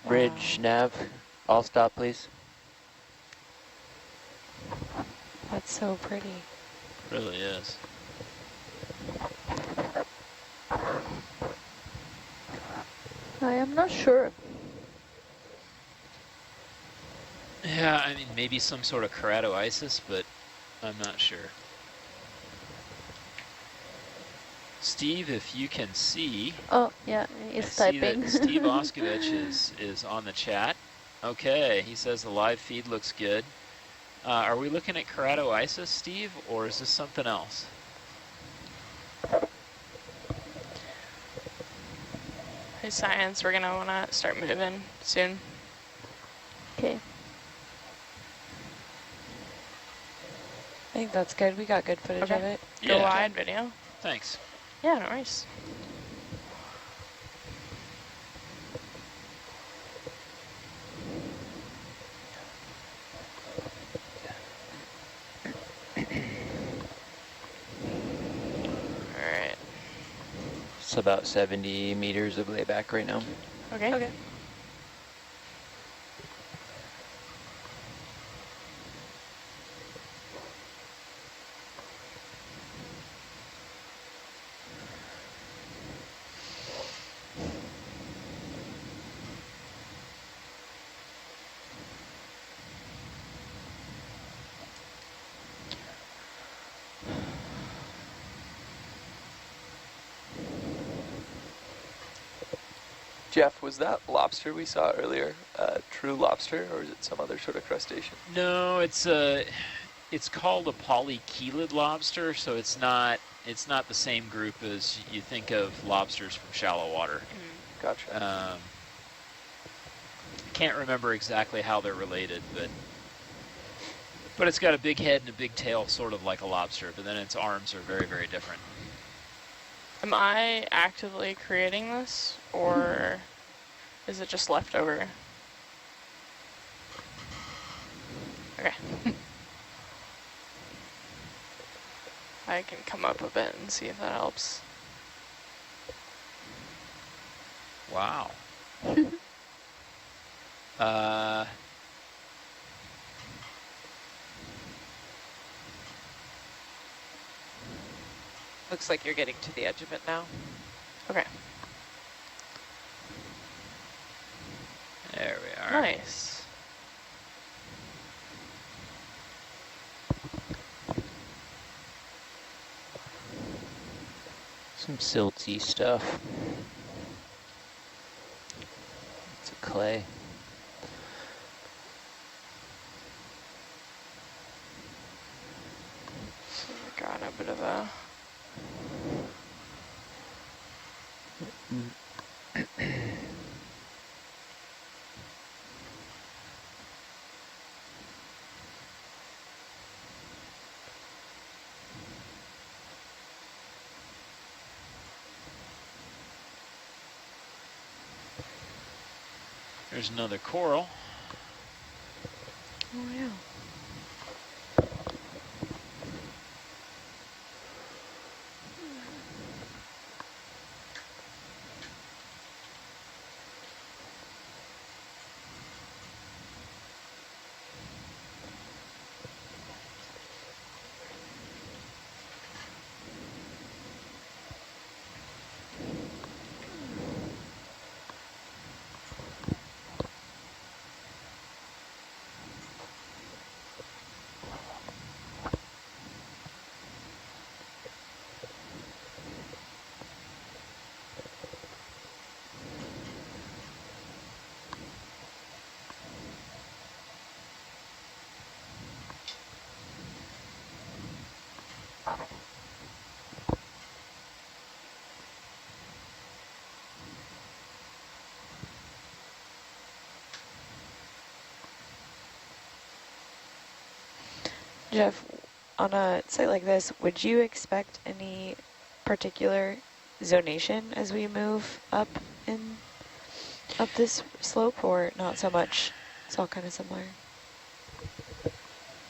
Bridge, nav, all stop, please. That's so pretty. Really is. I am not sure. Yeah, I mean, maybe some sort of keratoisis, but I'm not sure. Steve, if you can see, Oh, yeah, I he's see typing. that Steve Oskovich is on the chat. Okay, he says the live feed looks good. Are we looking at keratoisis, Steve, or is this something else? Hey, science, we're gonna wanna start moving soon. Okay. I think that's good. We got good footage of it. Go wide video. Thanks. Yeah, no worries. All right. It's about 70 meters of layback right now. Okay. Okay. Jeff, was that lobster we saw earlier true lobster, or is it some other sort of crustacean? No, it's called a polychelid lobster, so it's not the same group as you think of lobsters from shallow water. Gotcha. Can't remember exactly how they're related, but it's got a big head and a big tail, sort of like a lobster, but then its arms are very, very different. Am I actively creating this, or is it just leftover? Okay. I can come up a bit and see if that helps. Wow. Looks like you're getting to the edge of it now. Okay. There we are. Nice. Some silty stuff. It's a clay. So we got a bit of a... There's another coral. Oh, yeah. Jeff, on a site like this, would you expect any particular zonation as we move up this slope, or not so much? It's all kind of similar.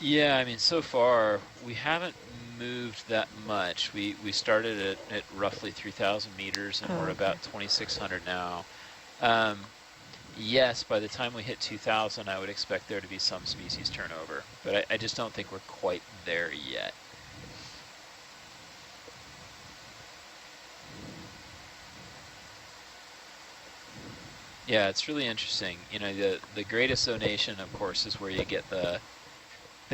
Yeah, I mean, so far we haven't moved that much. We started at roughly 3,000 meters, and we're about 2,600 now. yes, by the time we hit 2000, I would expect there to be some species turnover, but I just don't think we're quite there yet. Yeah, it's really interesting. You know, the greatest zonation, of course, is where you get the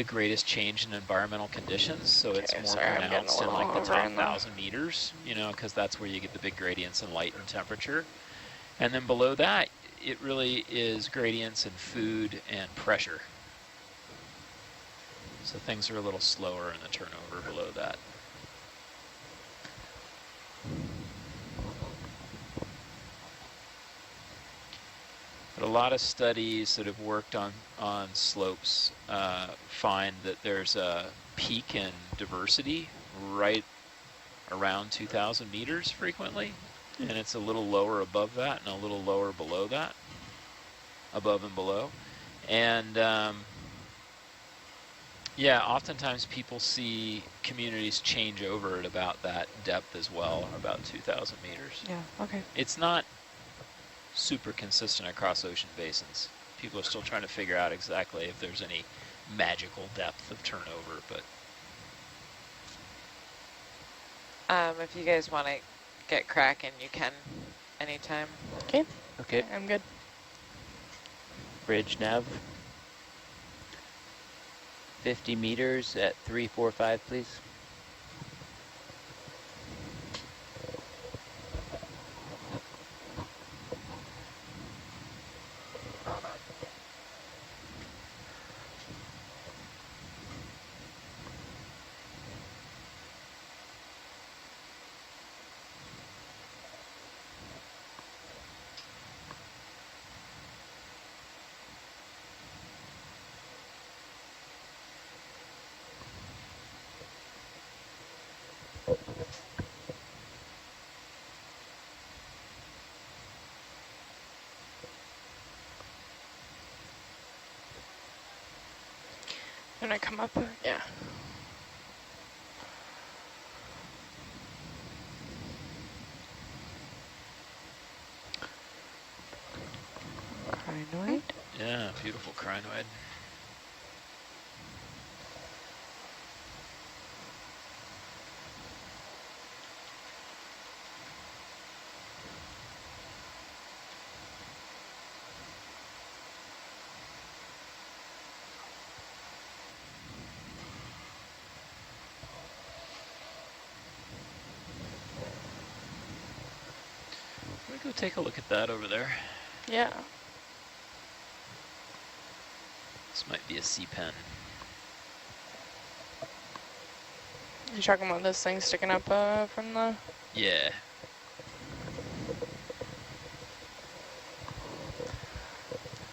greatest change in environmental conditions. So it's more pronounced in like the top 1,000 meters, you know, because that's where you get the big gradients in light and temperature. And then below that, it really is gradients in food and pressure. So things are a little slower in the turnover below that. But a lot of studies that have worked on slopes find that there's a peak in diversity right around 2,000 meters frequently, and it's a little lower above that and a little lower below that, above and below. And yeah, oftentimes people see communities change over at about that depth as well, about 2,000 meters. Yeah, okay. It's not super consistent across ocean basins. People are still trying to figure out exactly if there's any magical depth of turnover, but If you guys want to get cracking, you can anytime. Okay, Okay, I'm good. bridge nav. 50 meters at 345, please. When I come up, yeah. Crinoid? yeah, beautiful crinoid. Let me go take a look at that over there. Yeah. This might be a sea pen. You talking about this thing sticking up from the... Yeah.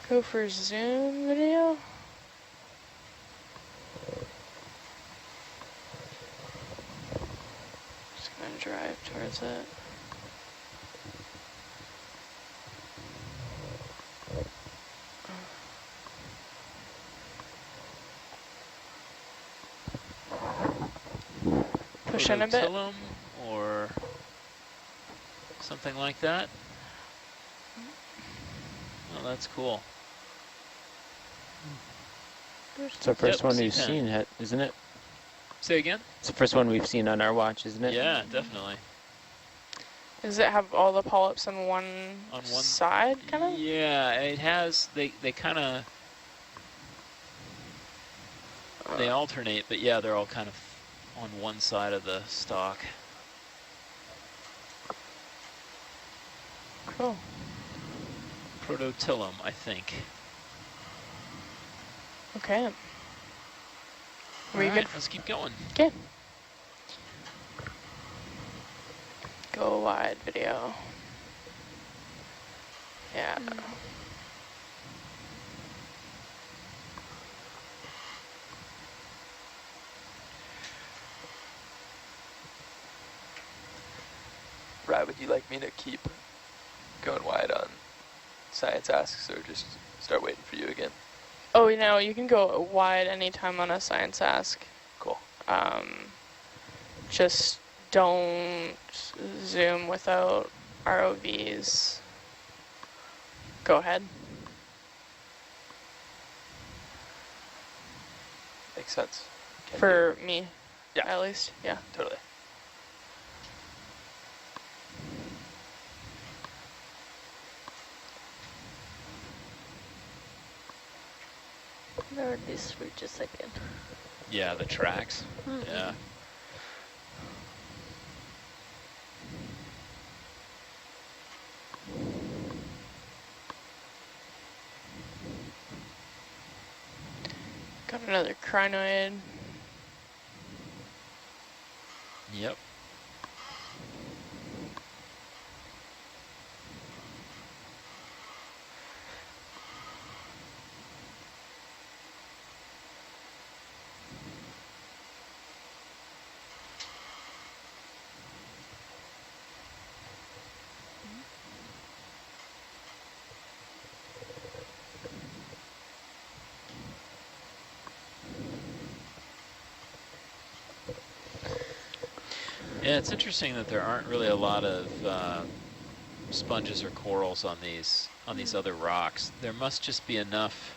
Go for zoom video? Just gonna drive towards it. Push in a bit. Prototillum or something like that. Oh, that's cool. It's the first Yep, one we've sea pen. seen, isn't it? Say again? It's the first one we've seen on our watch, isn't it? Yeah, definitely. Does it have all the polyps on one, On one side, kind of? Yeah, it has. They kind of they alternate, but yeah, they're all kind of on one side of the stalk. Cool. Prototillum, I think. Okay. Are we All good? right, let's keep going. Okay. Go wide video. Yeah. Brad, would you like me to keep going wide on Science Asks or just start waiting for you again? Oh, you know, you can go wide anytime on a science ask. Cool. Just don't zoom without ROVs. Go ahead. makes sense. Can For me, Yeah. at least. Yeah. do. Totally. Learn these ridges again. Yeah, the tracks. Yeah. Got another crinoid. Yep. Yeah, it's interesting that there aren't really a lot of sponges or corals on these other rocks. There must just be enough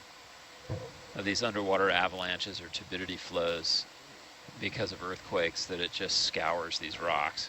of these underwater avalanches or turbidity flows because of earthquakes that it just scours these rocks.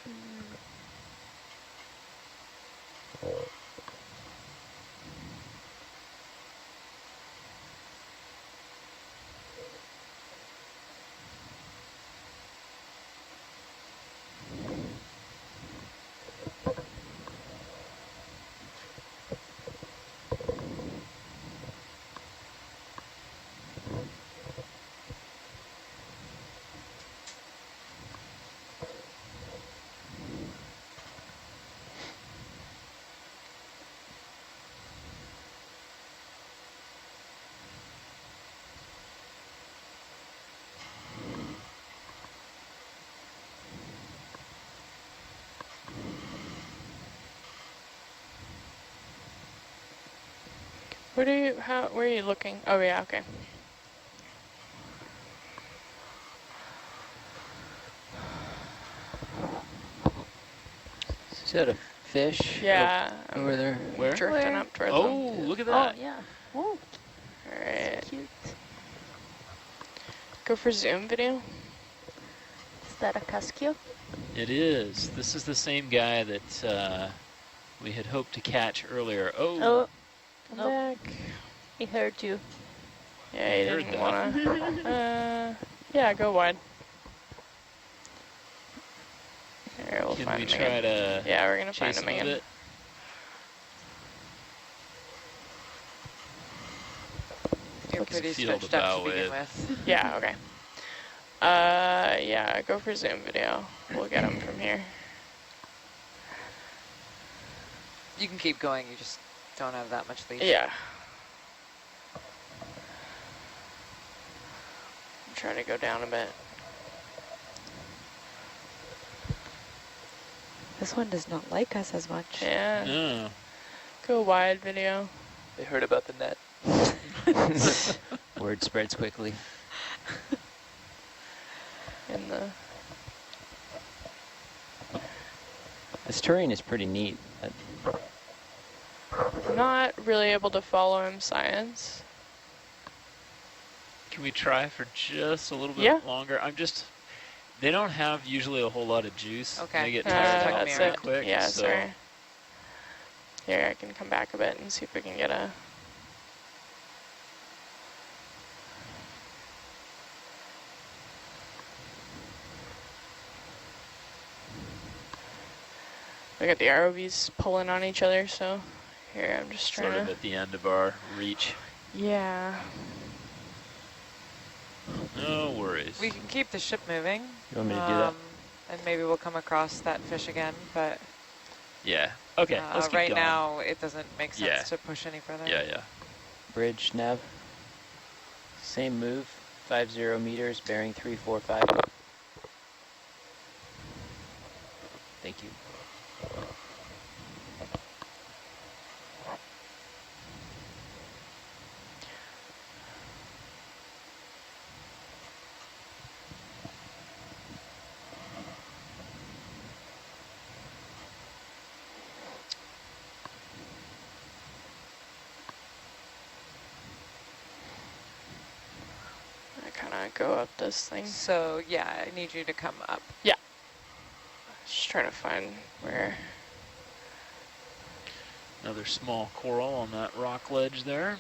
Where are you looking? Oh yeah, okay. Is that a fish? Yeah. Over there. Where? Drifting up towards Oh, them. look at Oh, that. yeah. Oh, Alright. cute. Go for zoom video. Is that a Cascio? It is. This is the same guy that we had hoped to catch earlier. Oh, Oh, Come nope. back. He heard you. Yeah, I he heard didn't that. wanna. Yeah, go wide. Here, we'll can find we him try again. to Yeah, we're gonna chase find him him a again. bit? You're Looks pretty field stretched up bow to begin wave. with. Yeah, okay. Yeah, go for zoom video. We'll get him from here. You can keep going, you just don't have that much leash. Yeah. I'm trying to go down a bit. This one does not like us as much. Yeah. No. Go wide video. They heard about the net. Word spreads quickly. In the This terrain is pretty neat. not really able to follow him, science. Can we try for just a little bit Yeah. longer? They don't have usually a whole lot of juice. Okay. They get tired Tuck out me pretty around. quick. Yeah, so sorry. Here, I can come back a bit and see if we can get a... We got the ROVs pulling on each other, so here, I'm just trying sort of to... at the end of our reach. Yeah. No worries. We can keep the ship moving. You want me to do that? And maybe we'll come across that fish again, but Yeah. Okay, let's keep right going. now it doesn't make sense Yeah. to push any further. Yeah, yeah. Bridge, nav. Same move. 50 meters, bearing 345. Thank you. I kind of go up this thing. So yeah, I need you to come up. Just trying to find where. Another small coral on that rock ledge there.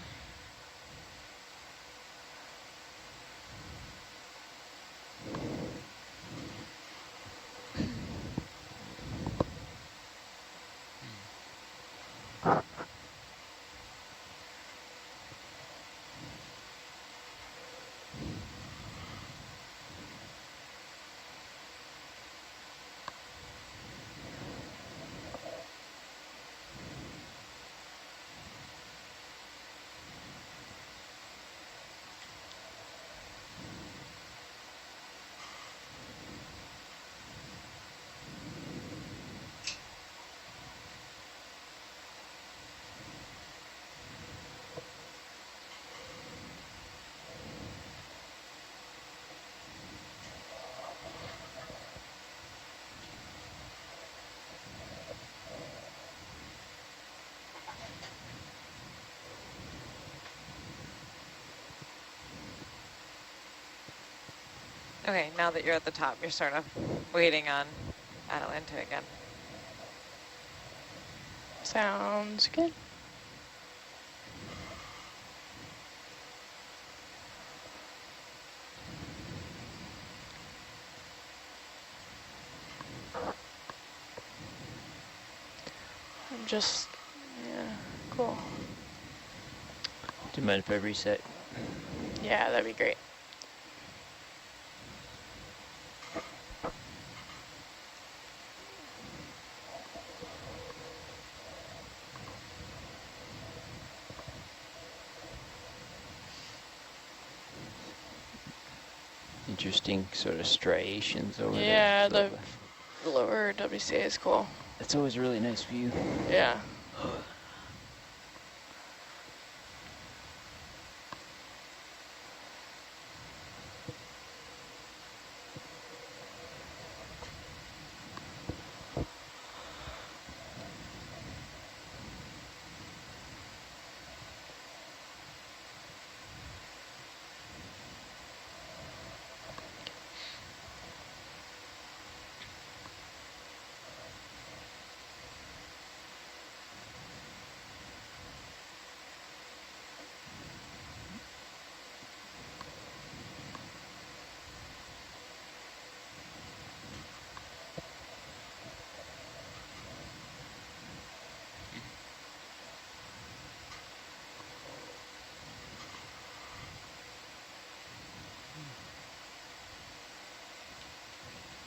Okay, now that you're at the top, you're sort of waiting on Atalanta again. Sounds good. I'm just, yeah, cool. Do you mind if I reset? Yeah, that'd be great. Interesting sort of striations over there. Yeah, the lower WCA is cool. It's always a really nice view. Yeah.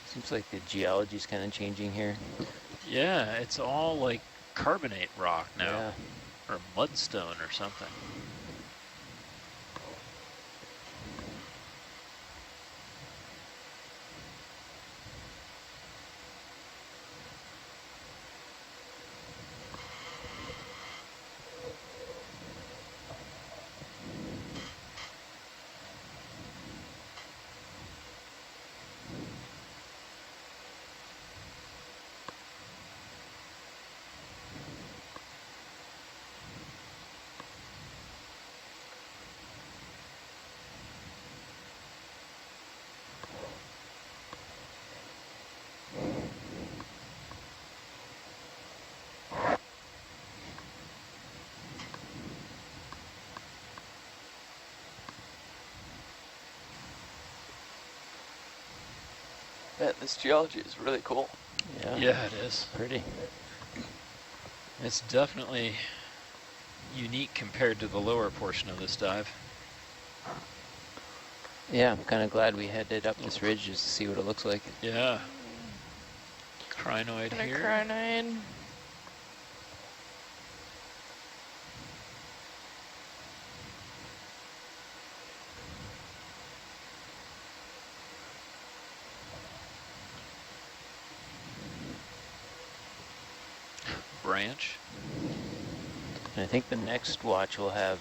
Seems like the geology's kind of changing here. Yeah, it's all like carbonate rock now, Yeah. or mudstone or something. Man, this geology is really cool. Yeah. Yeah, it is. Pretty. It's definitely unique compared to the lower portion of this dive. Yeah, I'm kind of glad we headed up this ridge just to see what it looks like. Yeah. Crinoid And a here. crinoid. Branch. And I think the next watch will have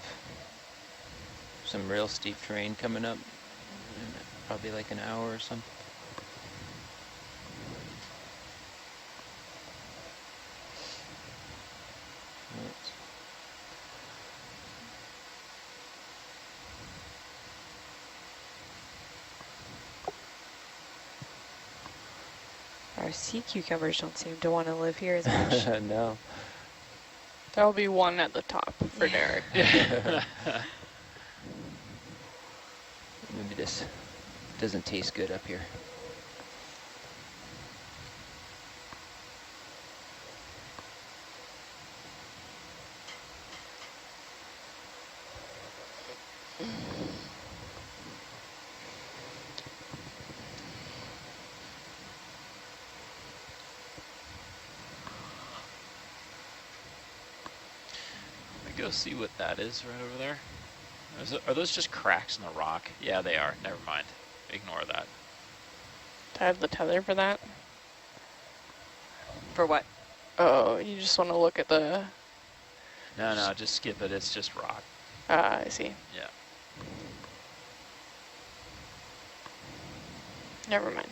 some real steep terrain coming up. In probably like an hour or something. Oops. Our sea cucumbers don't seem to want to live here as much. No. There'll be one at the top for Derek. Maybe this doesn't taste good up here. Let me go see what that is right over there. Are those just cracks in the rock? Yeah, they are. Never mind. Ignore that. Do I have the tether for that? For what? Oh, you just want to look at the... No, just skip it. It's just rock. I see. Yeah. Never mind.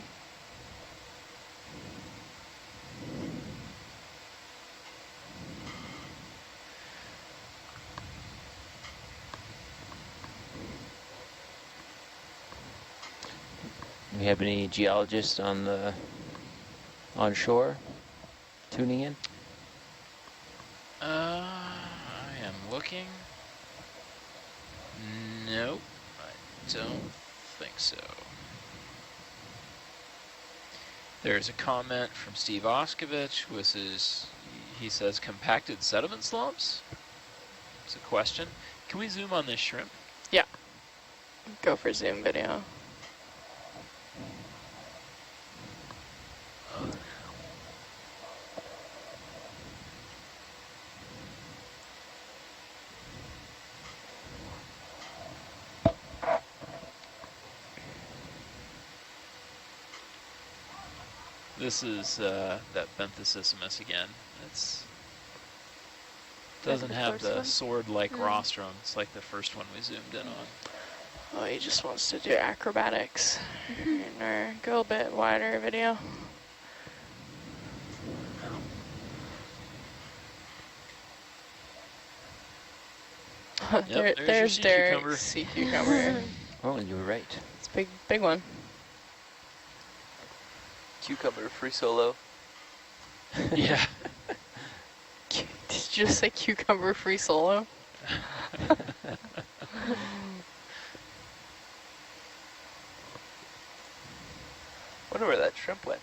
Do we have any geologists on shore tuning in? I am looking. Nope, I don't think so. There's a comment from Steve Oskovich, he says compacted sediment slumps? It's a question. Can we zoom on this shrimp? Yeah. Go for zoom video. This is that benthicismus again. Doesn't have the sword-like rostrum. It's like the first one we zoomed in on. Oh, he just wants to do acrobatics in our go a bit wider video. Yep, there's your sea cucumber. Derek's sea cucumber. Oh, you were right. It's a big one. Cucumber free solo. Yeah. Did you just say cucumber free solo? Wonder where that shrimp went.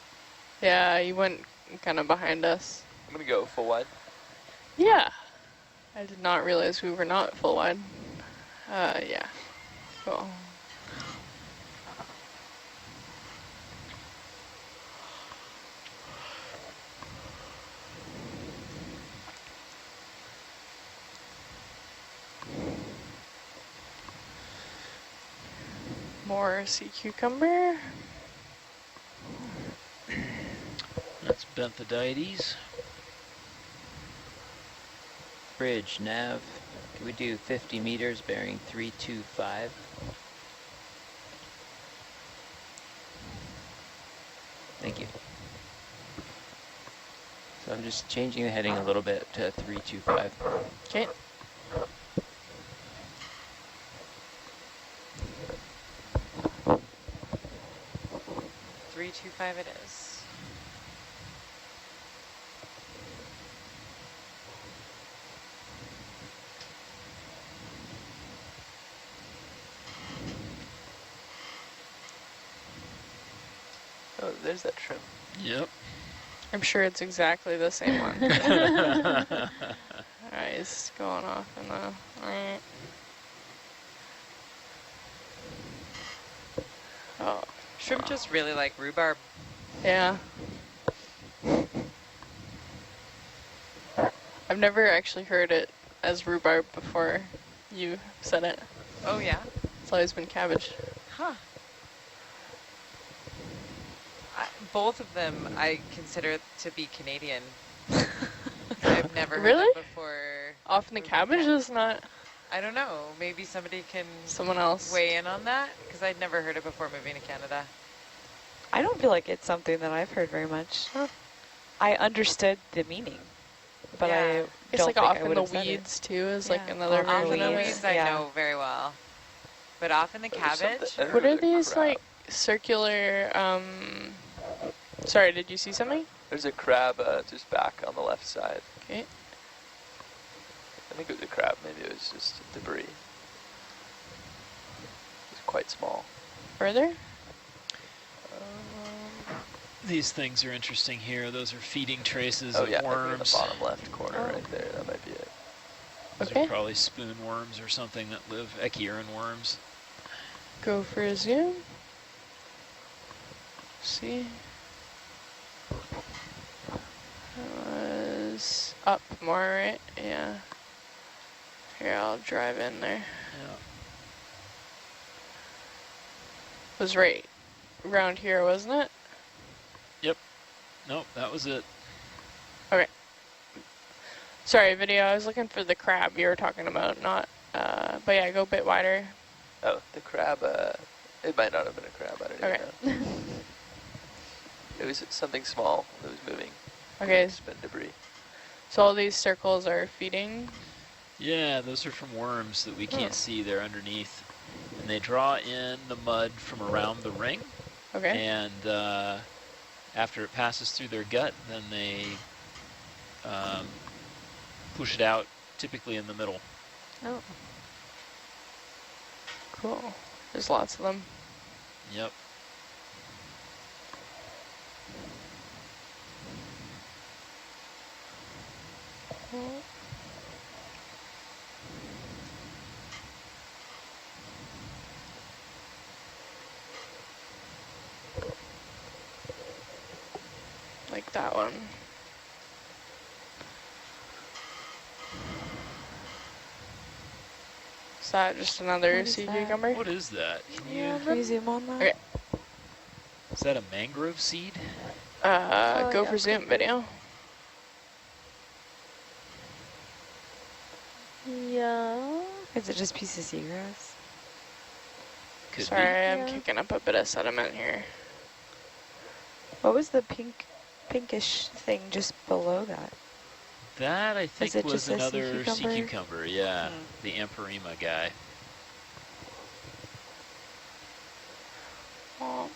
Yeah, he went kind of behind us. I'm gonna go full wide. Yeah. I did not realize we were not full wide. Yeah. Cool. More sea cucumber. That's benthidites. Bridge, nav. Can we do 50 meters bearing 325? Thank you. So I'm just changing the heading a little bit to 325. Okay. .325 it is. Oh, there's that shrimp. Yep. I'm sure it's exactly the same one. Alright, it's going off in the... Alright. Oh, Shrimp just really like rhubarb. yeah. I've never actually heard it as rhubarb before you said it. Oh yeah? It's always been cabbage. Huh. Both of them I consider to be Canadian. I've never heard Really? them before. Often the cabbage is not I don't know. Maybe somebody can someone else. weigh in on that because I'd never heard it before moving to Canada. I don't feel like it's something that I've heard very much. I understood the meaning, but Yeah. I It's don't like think off I in would the have said it. weeds too is like Yeah. another Off in the version of weeds. it. I Yeah. know very well. But off in the There's something- cabbage, I don't What know are the these crab. like circular Sorry, did you see something? There's a crab just back on the left side. Okay. I think it was a crab, maybe it was just debris. It's quite small. Further? These things are interesting here. Those are feeding traces Oh of yeah, maybe in the worms. bottom left corner right there. That might be it. Those Okay. are probably spoon worms or something that live, echeuron worms. Go for a zoom. See? That was up more, right? Yeah. Here, I'll drive in there. Yeah. It was right around here, wasn't it? Nope, that was it. Sorry, video. I was looking for the crab you were talking about, not. But yeah, go a bit wider. Oh, the crab, it might not have been a crab, I don't Okay. even know. It was something small that was moving. Okay, It's been debris. so all these circles are feeding. Yeah, those are from worms that we can't Oh. see. They're underneath. And they draw in the mud from around the ring. Okay. And after it passes through their gut, then they push it out, typically in the middle. Oh. Cool. There's lots of them. Yep. Like that one. Is that just another What is sea that? cucumber? What is that? Can you zoom on that? Okay. Is that a mangrove seed? Oh, Go yeah, for zoom video. Yeah. Is it just piece of seagrass? Could Sorry, I'm Yeah. kicking up a bit of sediment here. What was the pinkish thing just below that? be. That, I think, it was just a sea another sea cucumber? cucumber. Yeah, Hmm. the Amperima guy. Oh,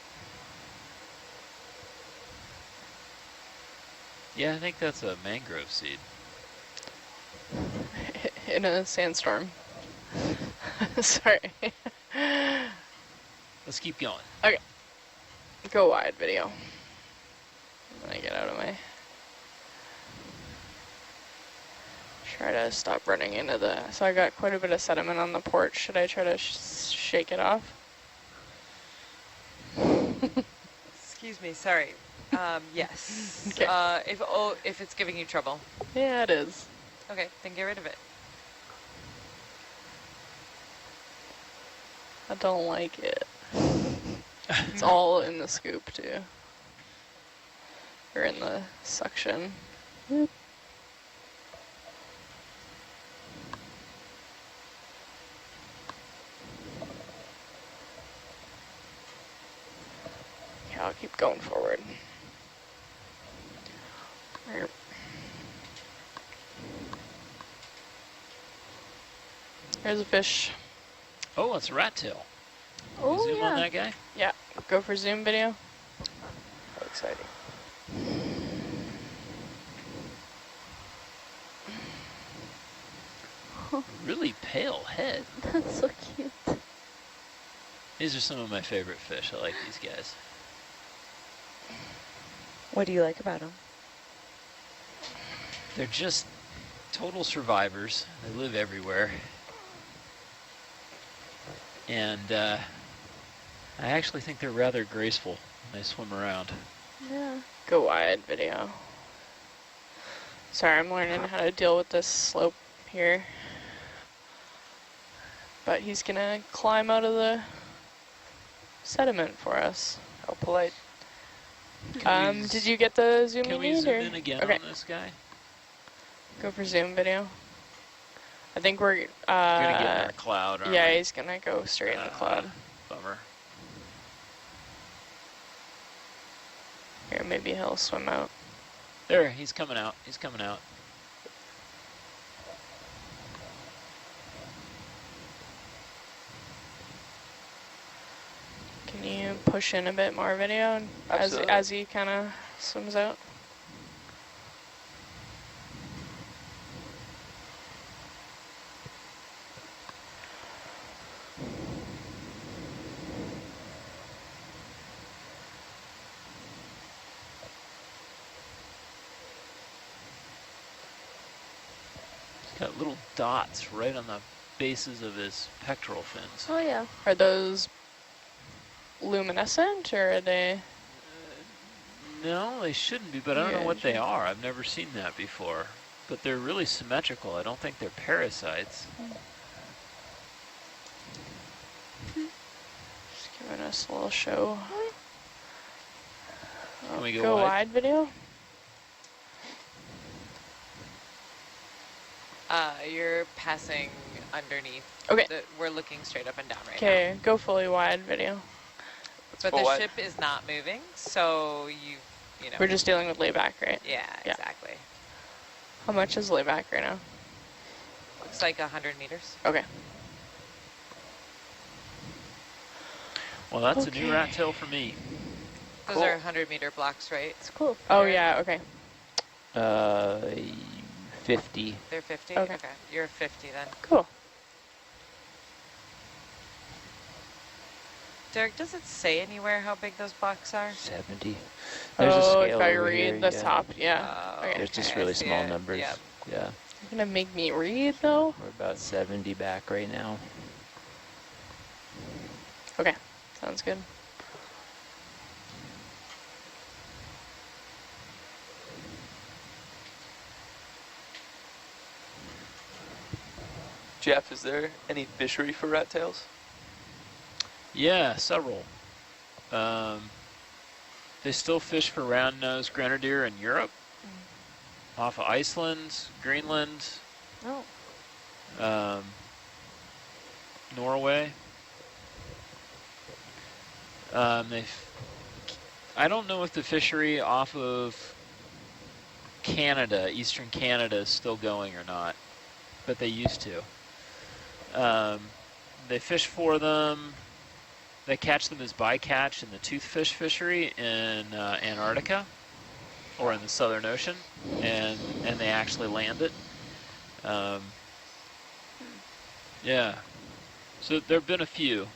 Yeah, I think that's a mangrove seed. in a sandstorm. Sorry. Let's keep going. Go wide video. When I get out of my... Try to stop running into the... So I got quite a bit of sediment on the porch. Should I try to shake it off? Excuse me, sorry. Yes. Okay. If it's giving you trouble. Yeah, it is. Okay, then get rid of it. I don't like it. It's all in the scoop too. Or in the suction. Okay, I'll keep going forward. There's a fish. Oh, it's a rat tail. Oh, Zoom on yeah. that guy. Yeah, go for zoom video. How exciting. Really pale head. That's so cute. These are some of my favorite fish. I like these guys. What do you like about them? They're just total survivors. They live everywhere. And I actually think they're rather graceful when they swim around. Yeah. Go wide video. Sorry, I'm learning how to deal with this slope here. But he's gonna climb out of the sediment for us. How polite. Can we Did you get the zoom you Can we need? zoom Or? in again Okay, on this guy? go for zoom video. I think we're, We're gonna get in our cloud, aren't yeah, we? he's gonna go straight in the cloud. Bummer. Here, maybe he'll swim out. There, he's coming out. He's coming out. Can you to push in a bit more video Absolutely. as he kind of swims out? He's got little dots right on the bases of his pectoral fins. Oh yeah. Are those luminescent, or are they? No, they shouldn't be, but I don't know Yeah, what they are. I've never seen that before. But they're really symmetrical. I don't think they're parasites. Just giving us a little show. Can we go Go wide? wide video? You're passing underneath. Okay. We're looking straight up and down right now. Okay, go fully wide video. But full the wide. ship is not moving, so you know. We're just dealing with layback, right? Yeah, Yeah. exactly. How much is layback right now? Looks like 100 meters. Okay. Well, that's a Okay. new rat tail for me. Those Cool. are 100-meter blocks, right? It's cool. Oh Eric? yeah, okay. 50. They're 50? Okay. You're 50 then. Cool. Derek, does it say anywhere how big those blocks are? 70. There's a Oh, scale if I over read here, the yeah. top, yeah. Okay. There's just okay, I really see small it. numbers. Yep. Yeah. You're gonna make me read though? We're about 70 back right now. Okay, sounds good. Jeff, is there any fishery for rat tails? Yeah, several. They still fish for round-nosed grenadier in Europe, off of Iceland, Greenland, Oh. Norway. I don't know if the fishery off of Canada, eastern Canada, is still going or not, but they used to. They fish for them. They catch them as bycatch in the toothfish fishery in Antarctica or in the Southern Ocean, and they actually land it. Yeah, so there have been a few.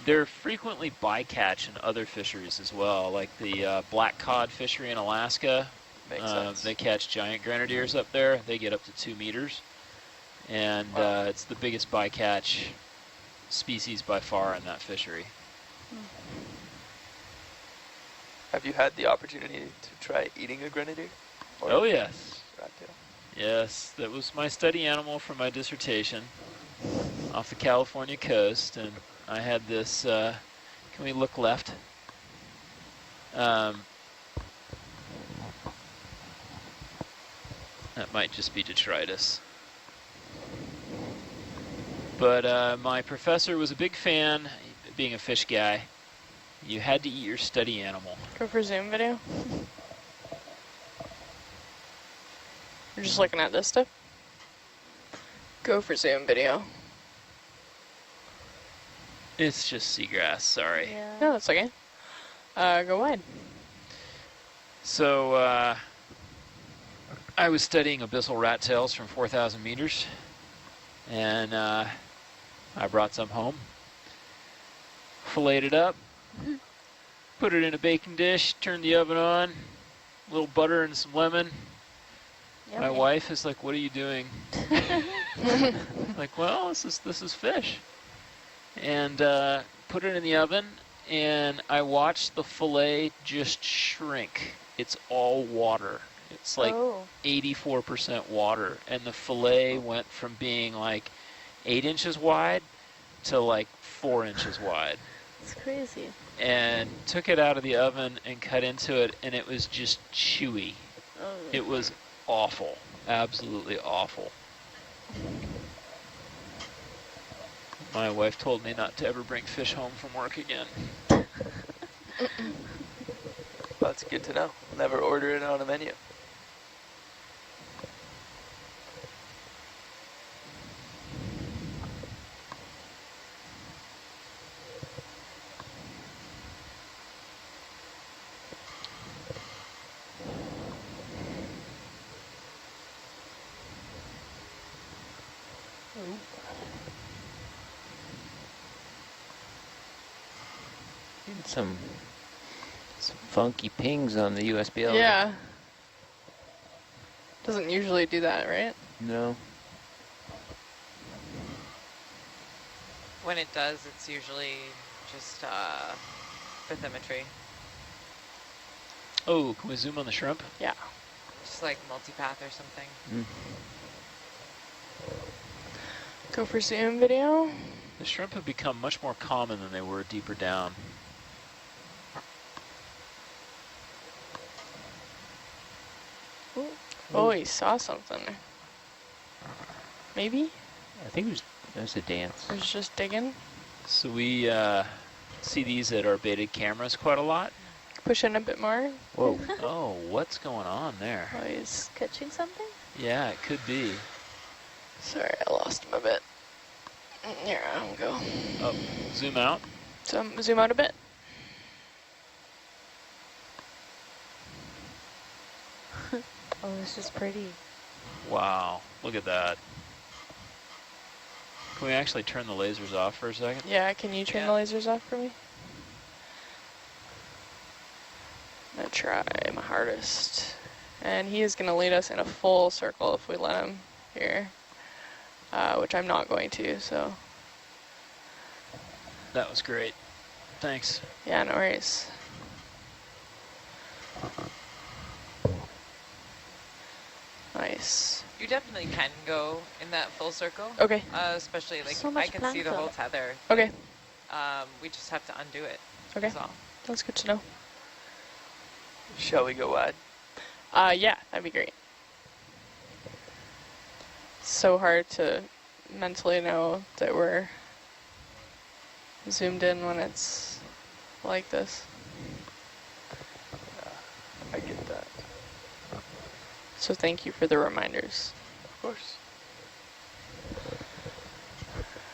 They're frequently bycatch in other fisheries as well, like the black cod fishery in Alaska. Makes sense. They catch giant grenadiers up there. They get up to 2 meters. And Wow. it's the biggest bycatch species by far in that fishery. Have you had the opportunity to try eating a grenadier? Or Oh, yes. rat tail? Yes, that was my study animal for my dissertation off the California coast. And I had this, can we look left? That might just be detritus. But my professor was a big fan, being a fish guy. You had to eat your study animal. Go for zoom video. You're just looking at this stuff? Go for zoom video. It's just seagrass, sorry. Yeah. No, that's okay. Go wide. So I was studying abyssal rat tails from 4,000 meters, and I brought some home, filleted it up, put it in a baking dish, turned the oven on, a little butter and some lemon. My Yummy. wife is like, "What are you doing?" Like, well, this is fish. And put it in the oven, and I watched the fillet just shrink. It's all water. It's like Oh. 84% water, and the fillet went from being like 8 inches wide to like 4 inches wide. It's crazy. And took it out of the oven and cut into it, and it was just chewy. Oh. It was awful, absolutely awful. My wife told me not to ever bring fish home from work again. That's good to know. Never order it on a menu. Getting some funky pings on the USBL. Yeah. Doesn't usually do that, right? No. When it does, it's usually just bathymetry. Oh, can we zoom on the shrimp? Yeah. Just like multipath or something. Mm. Go for zoom video. The shrimp have become much more common than they were deeper down. Oh, he saw something. Maybe? I think it was a dance. Or was just digging. So we see these at our baited cameras quite a lot. Push in a bit more. Whoa. Oh, what's going on there? Oh, he's... Catching something? Yeah, it could be. Sorry, I lost him a bit. Here, I'll go. Oh, zoom out. Zoom out a bit. Oh, this is pretty. Wow, look at that. Can we actually turn the lasers off for a second? Yeah, can you turn the lasers off for me? I'm gonna try my hardest. And he is gonna lead us in a full circle if we let him here. Which I'm not going to, so. That was great. Thanks. Yeah, no worries. Nice. You definitely can go in that full circle. Okay. Especially like So much I can see the whole plankton. tether. Okay. We just have to undo it. Okay. That's all. That's good to know. Shall we go wide? Yeah, that'd be great. So hard to mentally know that we're zoomed in when it's like this. I get that. So thank you for the reminders. Of course.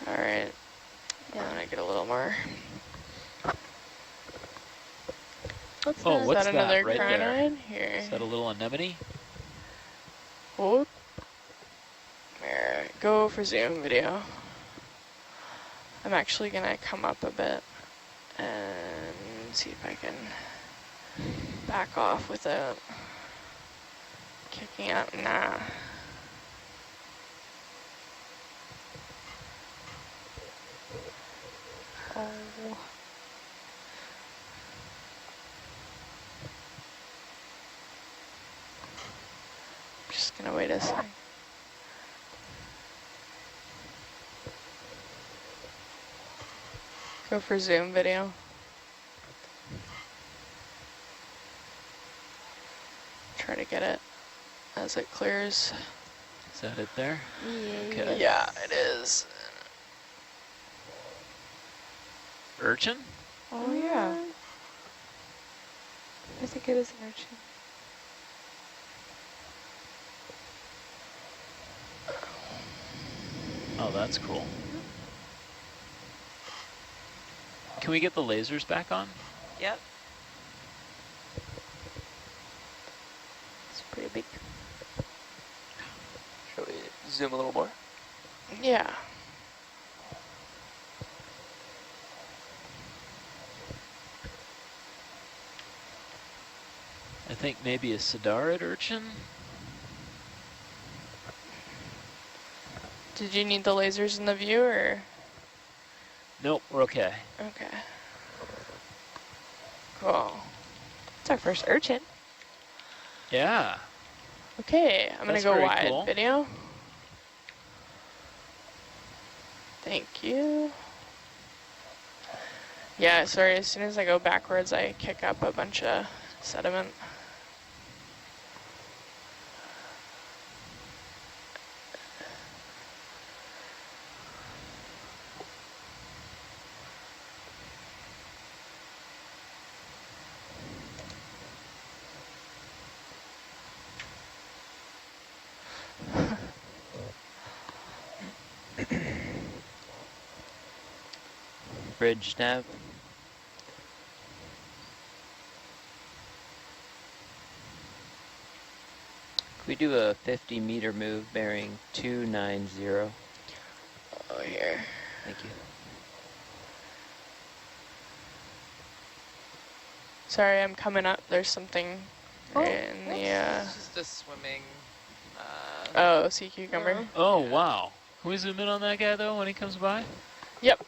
All right. Yeah, I'm gonna get a little more. What's Oh, that? what's Is that another right there? crinoid? Here. Is that a little anemone? Oh. Here, go for zoom video. I'm actually gonna come up a bit and see if I can back off without kicking out. Nah. Oh. Just gonna wait a sec. Go for zoom video. Try to get it as it clears. Is that it there? Yeah. Okay. Yeah, it is. Urchin? Oh, yeah. I think it is an urchin. Oh, that's cool. Can we get the lasers back on? Yep. It's pretty big. Shall we zoom a little more? Yeah. I think maybe a cidarid urchin? Did you need the lasers in the view or? Nope, we're okay. Okay. Cool. It's our first urchin. Yeah. Okay, I'm That's gonna go very wide cool. video. Thank you. Yeah, sorry, as soon as I go backwards, I kick up a bunch of sediment. Bridge nav. Could we do a 50-meter move bearing 290? Oh, here. Thank you. Sorry, I'm coming up. There's something Oh, in the, It's just a swimming. oh, sea cucumber. Oh, Yeah. wow. Can we zoom in on that guy, though, when he comes by? Yep.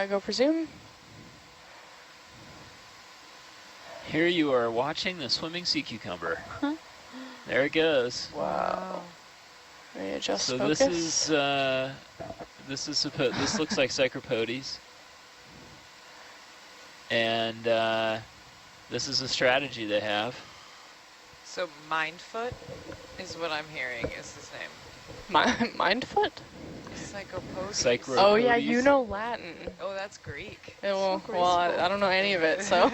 Go for zoom. Here you are watching the swimming sea cucumber. There it goes. Wow. Let me adjust So focus. this looks like Psychropodes. And this is a strategy they have. So Mindfoot is what I'm hearing is his name. Mindfoot? Psychopodes. Psychro- Oh yeah, Podes. you know Latin. Oh, that's Greek. Well, I don't know any of it, so.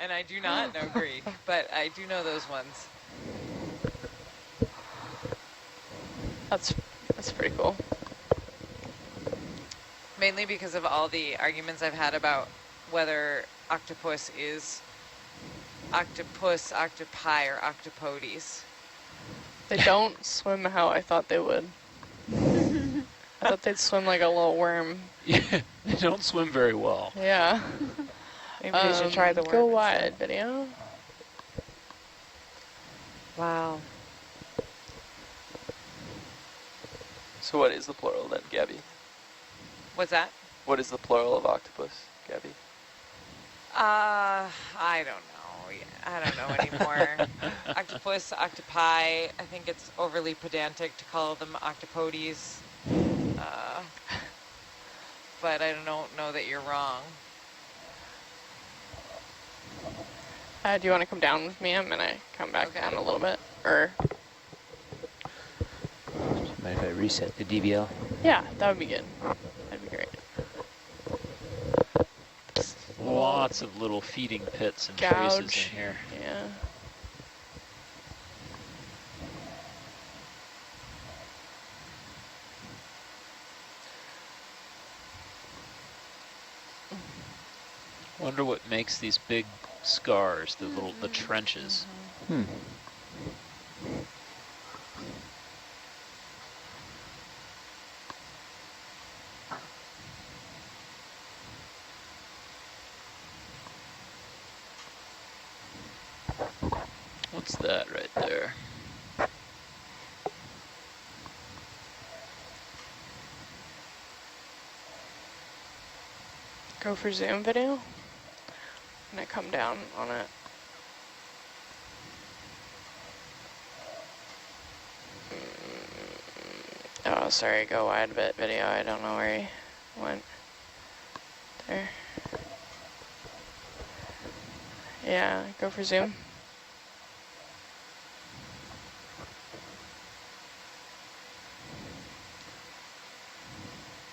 And I do not know Greek, but I do know those ones. That's pretty cool. Mainly because of all the arguments I've had about whether octopus is octopus, octopi, or octopodes. They don't swim how I thought they would. I thought they'd swim like a little worm. Yeah, they don't swim very well. Yeah. Maybe we should try the worm. Go instead. wide video. Wow. So what is the plural then, Gabby? What's that? What is the plural of octopus, Gabby? I don't know. I don't know anymore. Octopus, octopi. I think it's overly pedantic to call them octopodes. But I don't know that you're wrong. Do you want to come down with me? I'm going to come back Okay. down a little bit. Or, Mind if I reset the DVL? yeah, that would be good. That'd be great. Lots of little feeding pits and traces in Gouge. here. Yeah. Wonder what makes these big scars, the trenches. Hmm. What's that right there? Go for zoom video. I'm going to come down on it. Oh, sorry, go wide a bit video. I don't know where he went. There. Yeah, go for zoom.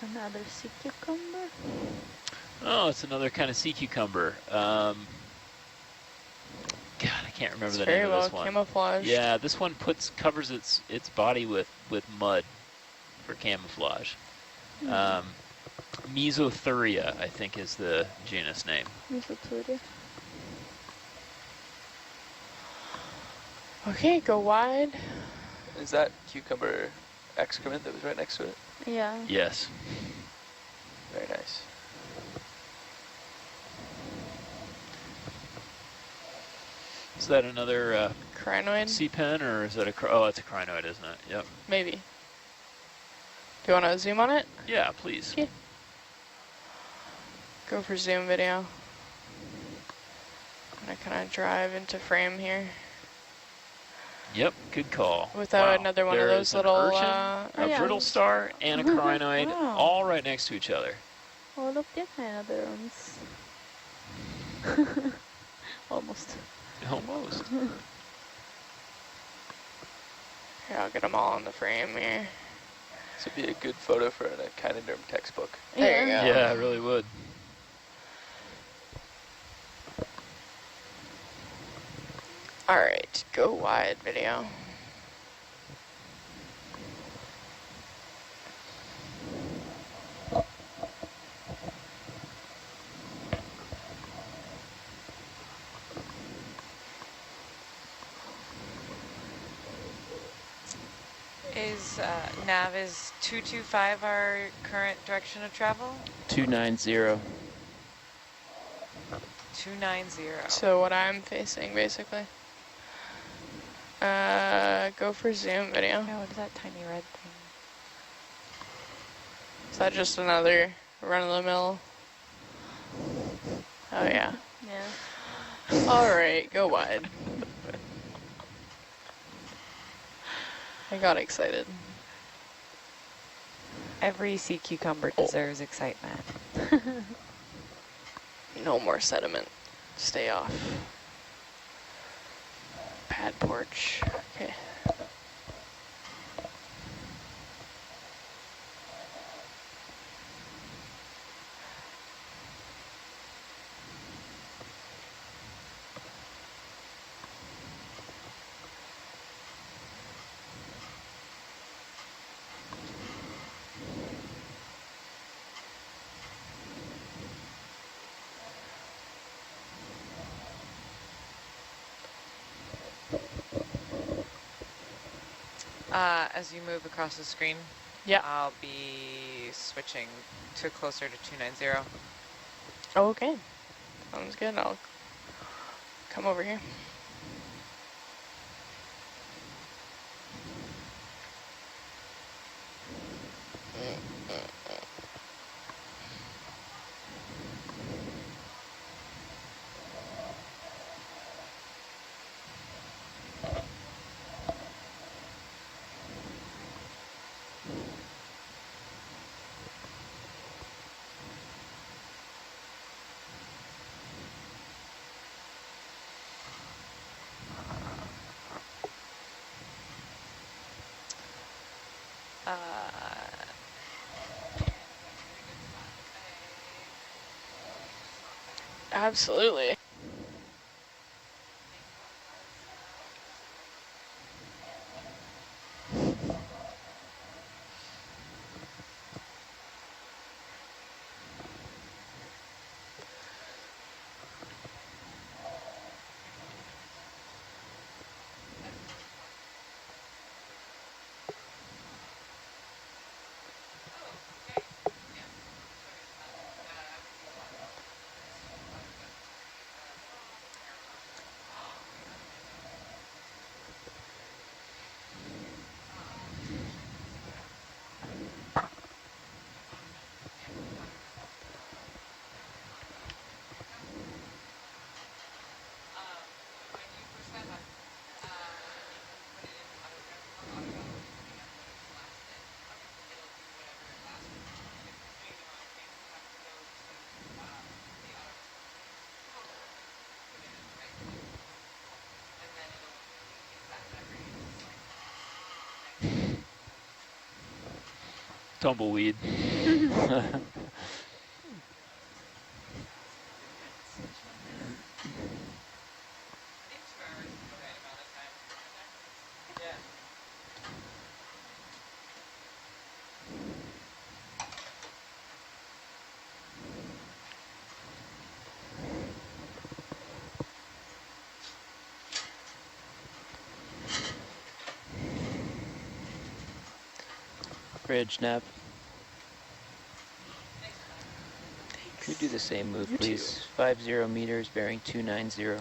Another sea cucumber. Oh, it's another kind of sea cucumber. God, I can't remember It's the very name well of this one. camouflaged. Yeah, this one covers its body with mud for camouflage. Mesothuria, I think, is the genus name. Mesothuria. Okay, go wide. Is that cucumber excrement that was right next to it? Yeah. Yes. Very nice. Is that another Crinoid, sea pen, or is that oh, it's a crinoid, isn't it? Yep. maybe. Do you want to zoom on it? Yeah, please. Yeah. Go for zoom video. I'm going to kind of drive into frame here. Yep, good call. Without Wow. another one of There those is an little, urchin, oh, a yeah. brittle star, and a crinoid, Wow. all right next to each other. All of the anadrons. Almost. Almost. Here, I'll get them all in the frame here. This would be a good photo for an echinoderm textbook. There you go. Yeah, I really would. All right, go wide video. Is nav is 225 our current direction of travel? 290. 290. So what I'm facing, basically. Go for zoom video. Yeah, what is that tiny red thing? Is that just another run-of-the-mill? Oh yeah. Yeah. All right, go wide. I got excited. Every sea cucumber deserves excitement. No more sediment. Stay off. Pad porch. Okay. As you move across the screen, Yeah. I'll be switching to closer to 290. Okay. Sounds good. I'll come over here. Absolutely. Tumbleweed. Bridge nav. Could we do the same move, You please? 50 meters, bearing 290.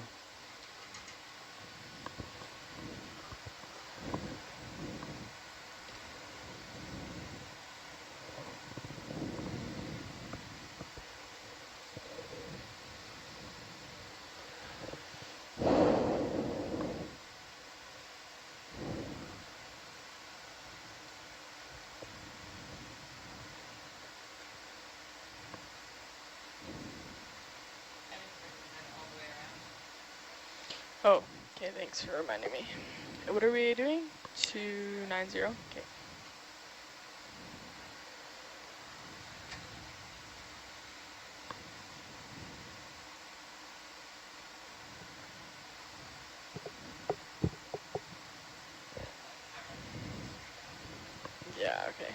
Oh, okay, thanks for reminding me. What are we doing? 290? Okay. Yeah, okay.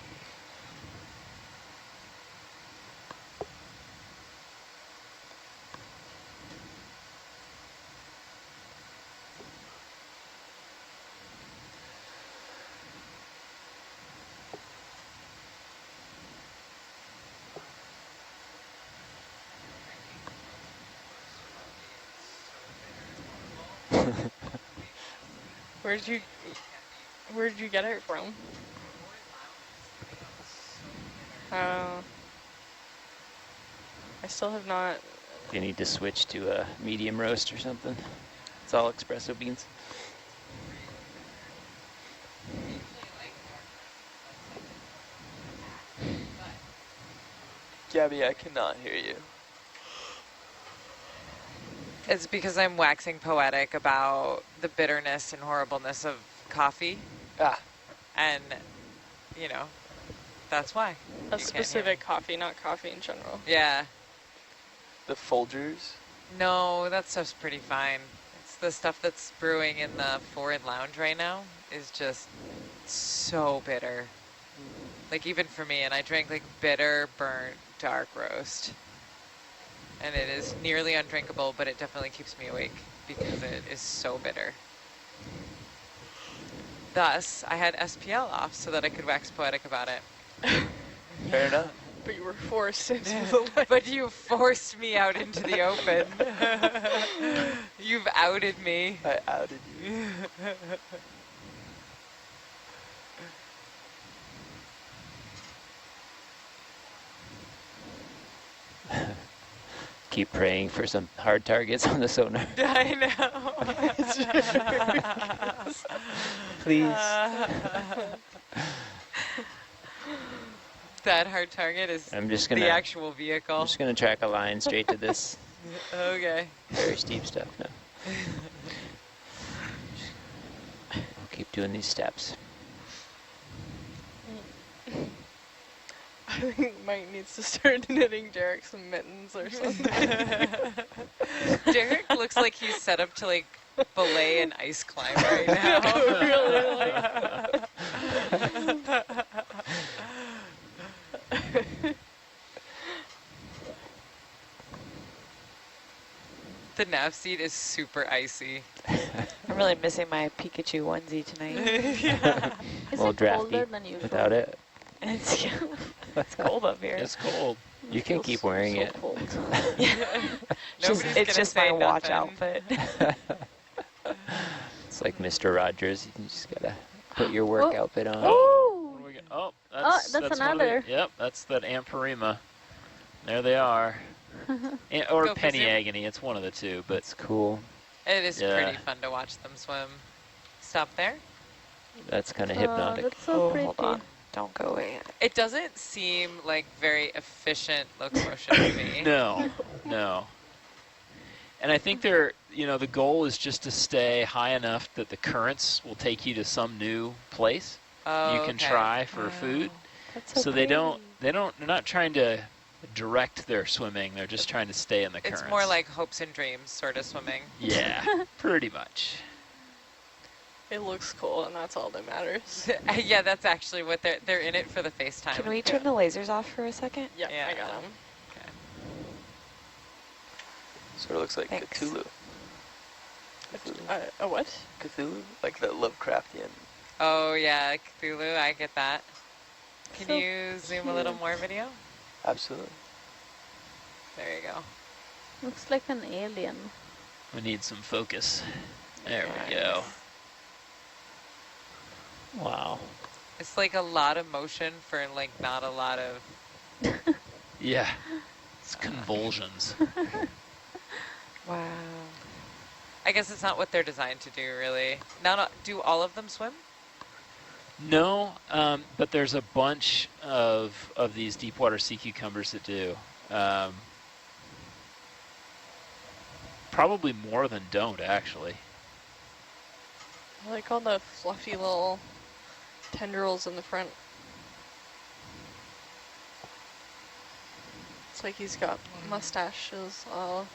Where'd you get it from? I still have not. You need to switch to a medium roast or something. It's all espresso beans. Gabby, I cannot hear you. It's because I'm waxing poetic about the bitterness and horribleness of coffee. Ah, And, you know, that's why. A You can't hear specific me. coffee, not coffee in general. Yeah. the Folgers. No, that stuff's pretty fine. It's the stuff that's brewing in the forward lounge right now is just so bitter. Like even for me, and I drank like bitter, burnt, dark roast. And it is nearly undrinkable, but it definitely keeps me awake because it is so bitter. Thus, I had SPL off so that I could wax poetic about it. Fair enough. But you were forced into the light. But you forced me out into the open. You've outed me. I outed you. Keep praying for some hard targets on the sonar. I know. Please. That hard target is I'm just the gonna actual vehicle. I'm just gonna track a line straight to this Okay. very steep stuff now. I'll keep doing these steps. I think Mike needs to start knitting Jarek some mittens or something. Derek looks like he's set up to like belay an ice climb right now. Really, The nav seat is super icy. I'm really missing my Pikachu onesie tonight. Is Well, it drafty colder than usual? without it. It's, it's cold up here. It's cold. You can Feels keep wearing so it. cold. Nobody's It's gonna just say my watch nothing. outfit. It's like Mr. Rogers. You just gotta put your work Oh. outfit on. Oh! What do we got? Oh, that's one of the- another. Yep, that's that Amperima. There they are. Or Go for Penny zoom. Agony, it's one of the two, but It's cool. It is Yeah. pretty fun to watch them swim. Stop there. That's kind of Oh, hypnotic. that's so Oh, pretty. hold on. Don't go away. It doesn't seem like very efficient locomotion to me. no, no. And I think the goal is just to stay high enough that the currents will take you to some new place Oh, you can okay. try for food. That's So they're not trying to direct their swimming, they're just trying to stay in the currents. It's more like hopes and dreams sort of swimming. Yeah, pretty much. it looks cool, and that's all that matters. Yeah, that's actually what they're in it for the FaceTime. Can we turn the lasers off for a second? Yep, Yeah. I got them. Sort of looks like Thanks. Cthulhu. A what? Cthulhu? Like the Lovecraftian. Oh yeah, Cthulhu, I get that. Can So you zoom a little more video? Absolutely. There you go. Looks like an alien. We need some focus. There we go. Wow. It's like a lot of motion for like not a lot of. Yeah, it's convulsions. Wow. I guess it's not what they're designed to do, really. Do all of them swim? No, but there's a bunch of these deep water sea cucumbers that do. Probably more than don't, actually. I like all the fluffy little tendrils in the front. It's like he's got mustaches all.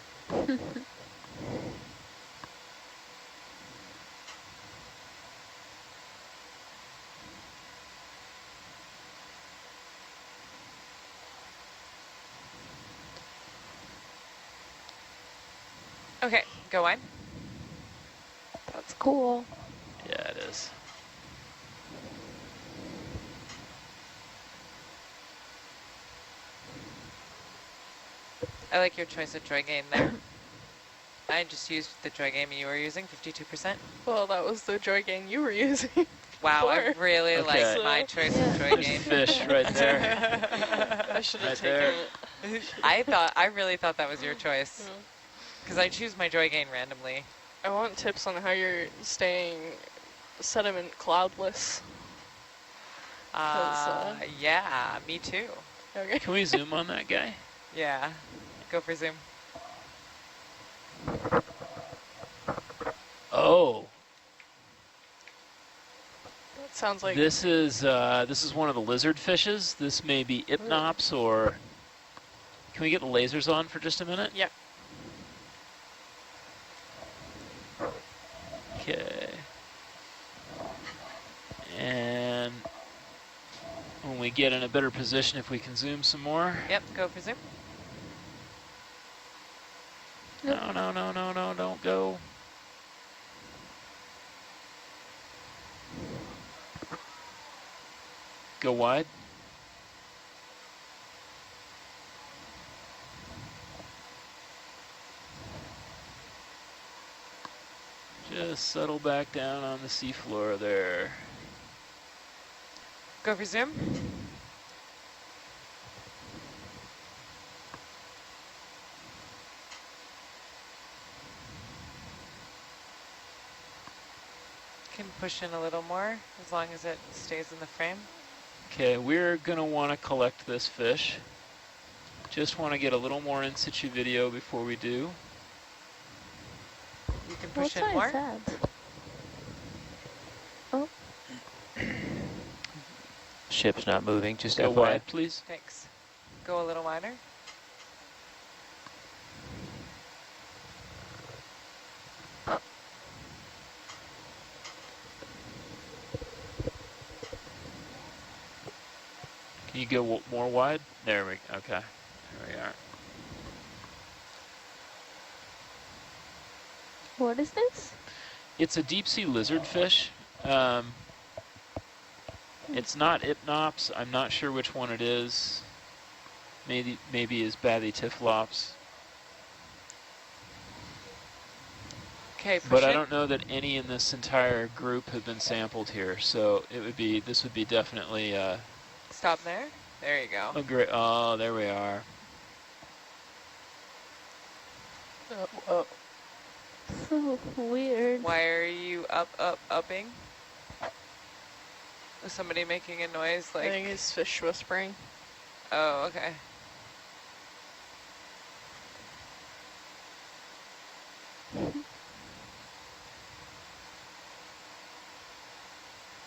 Okay, go on. That's cool. Yeah, it is. I like your choice of joy game there. I just used the joy game you were using, 52%. Well, that was the joy game you were using. Wow, I before. really Okay. like my choice of joy There's a game. fish right there. I should have Right taken there. it. I really thought that was your choice. Yeah. Because I choose my joy game randomly. I want tips on how you're staying sediment cloudless. Yeah, me too. Okay. Can we zoom on that guy? Yeah, go for zoom. Oh, That sounds like this is one of the lizard fishes. This may be Ipnops or. Can we get the lasers on for just a minute? yeah. Okay. And when we get in a better position, if we can zoom some more. Yep, go for zoom. No, no, no, no, no, don't go. Go wide. Just settle back down on the seafloor there. Go for zoom. Can push in a little more as long as it stays in the frame. Okay, we're gonna want to collect this fish. Just want to get a little more in situ video before we do. You can What push in size more. is that? Oh, Ship's not moving, just Go FYI. wide, please. Thanks. Go a little wider. Can you go more wide? There we okay. There we are. what is this? It's a deep sea lizard fish. It's not Ipnops. I'm not sure which one it is. Maybe is Bathytyphlops. Okay, push But I in. don't know that any in this entire group have been sampled here, so this would be definitely Stop there. There you go. a great. Oh, there we are. Oh. So weird. Why are you upping? Is somebody making a noise I like? think it's fish whispering. Oh, okay.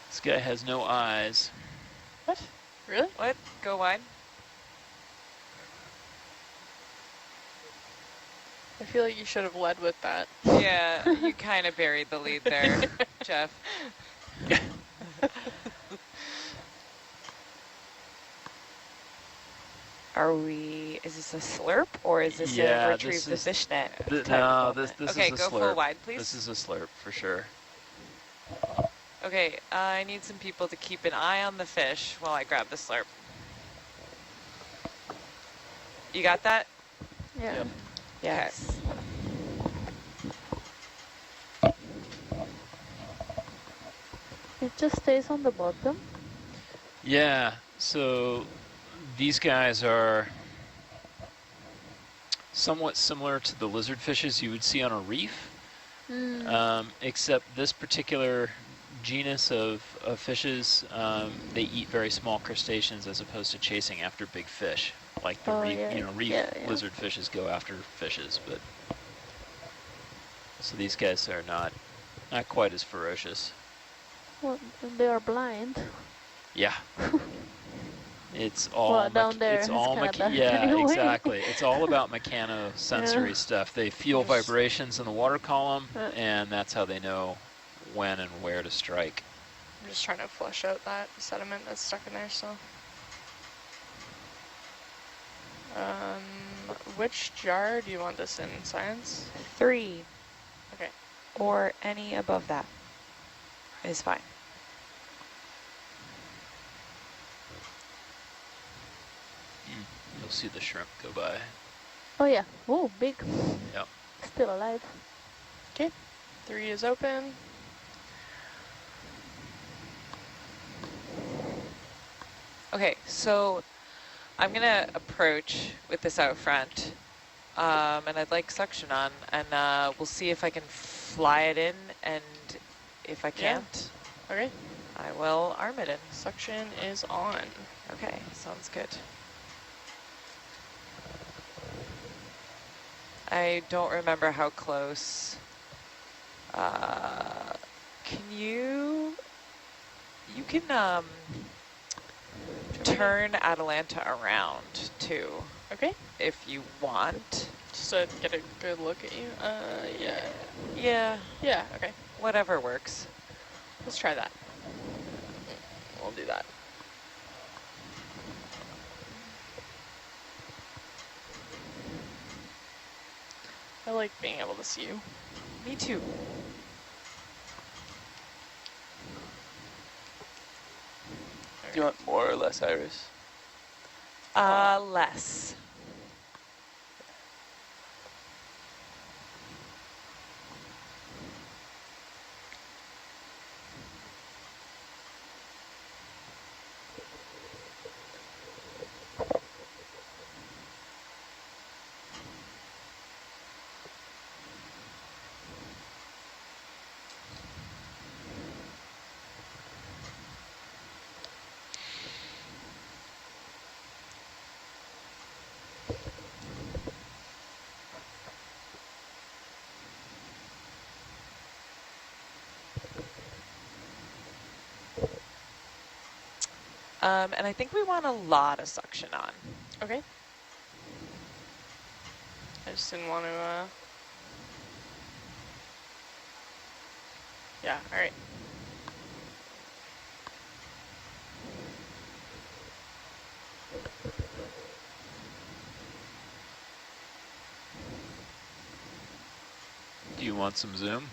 This guy has no eyes. What? Really? What? Go wide. I feel like you should have led with that. Yeah, you kind of buried the lead there, Jeff. Is this a slurp or is this Yeah, a this retrieve the is- fish net? No, type this moment? Okay, is a go slurp. full wide, please. This is a slurp for sure. Okay, I need some people to keep an eye on the fish while I grab the slurp. You got that? Yeah. Yep. Yes. It just stays on the bottom. Yeah, so these guys are somewhat similar to the lizard fishes you would see on a reef, except this particular genus of fishes, they eat very small crustaceans as opposed to chasing after big fish. Like the reef, reef lizard fishes go after fishes, but so these guys are not quite as ferocious. Well, they are blind. Yeah. It's all Well, down there it's is all kinda yeah, anyway. exactly. It's all about mechanosensory Yeah. stuff. They feel vibrations in the water column, Yeah. and that's how they know when and where to strike. I'm just trying to flush out that sediment that's stuck in there still. Which jar do you want this in, science? 3 Okay. or any above that is fine. You'll see the shrimp go by. Oh yeah. Oh, big. Yep. Still alive. Okay, 3 is open. Okay, so I'm gonna approach with this out front, and I'd like suction on, and we'll see if I can fly it in, and if I Yeah. can't, Okay, I will arm it in. suction is on. Okay, sounds good. I don't remember how close. Can you can turn Atalanta around too, Okay, if you want. just to get a good look at you. Yeah. Yeah, Yeah, okay. whatever works. Let's try that. We'll do that. I like being able to see you. Me too. Do you want more or less iris? Less. And I think we want a lot of suction on. Okay. I just didn't want to, yeah, all right. Do you want some zoom?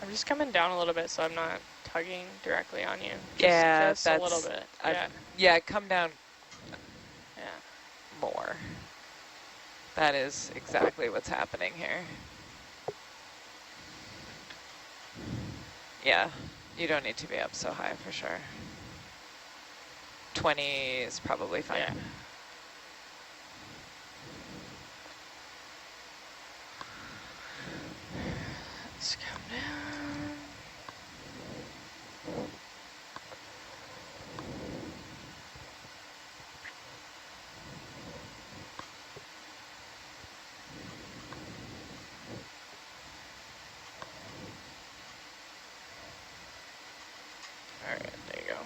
I'm just coming down a little bit so I'm not tugging directly on you. Yeah, just a little bit. Yeah, Yeah, come down yeah. more. That is exactly what's happening here. Yeah, you don't need to be up so high for sure. 20 is probably fine. Yeah. Let's come down. All right, there you go.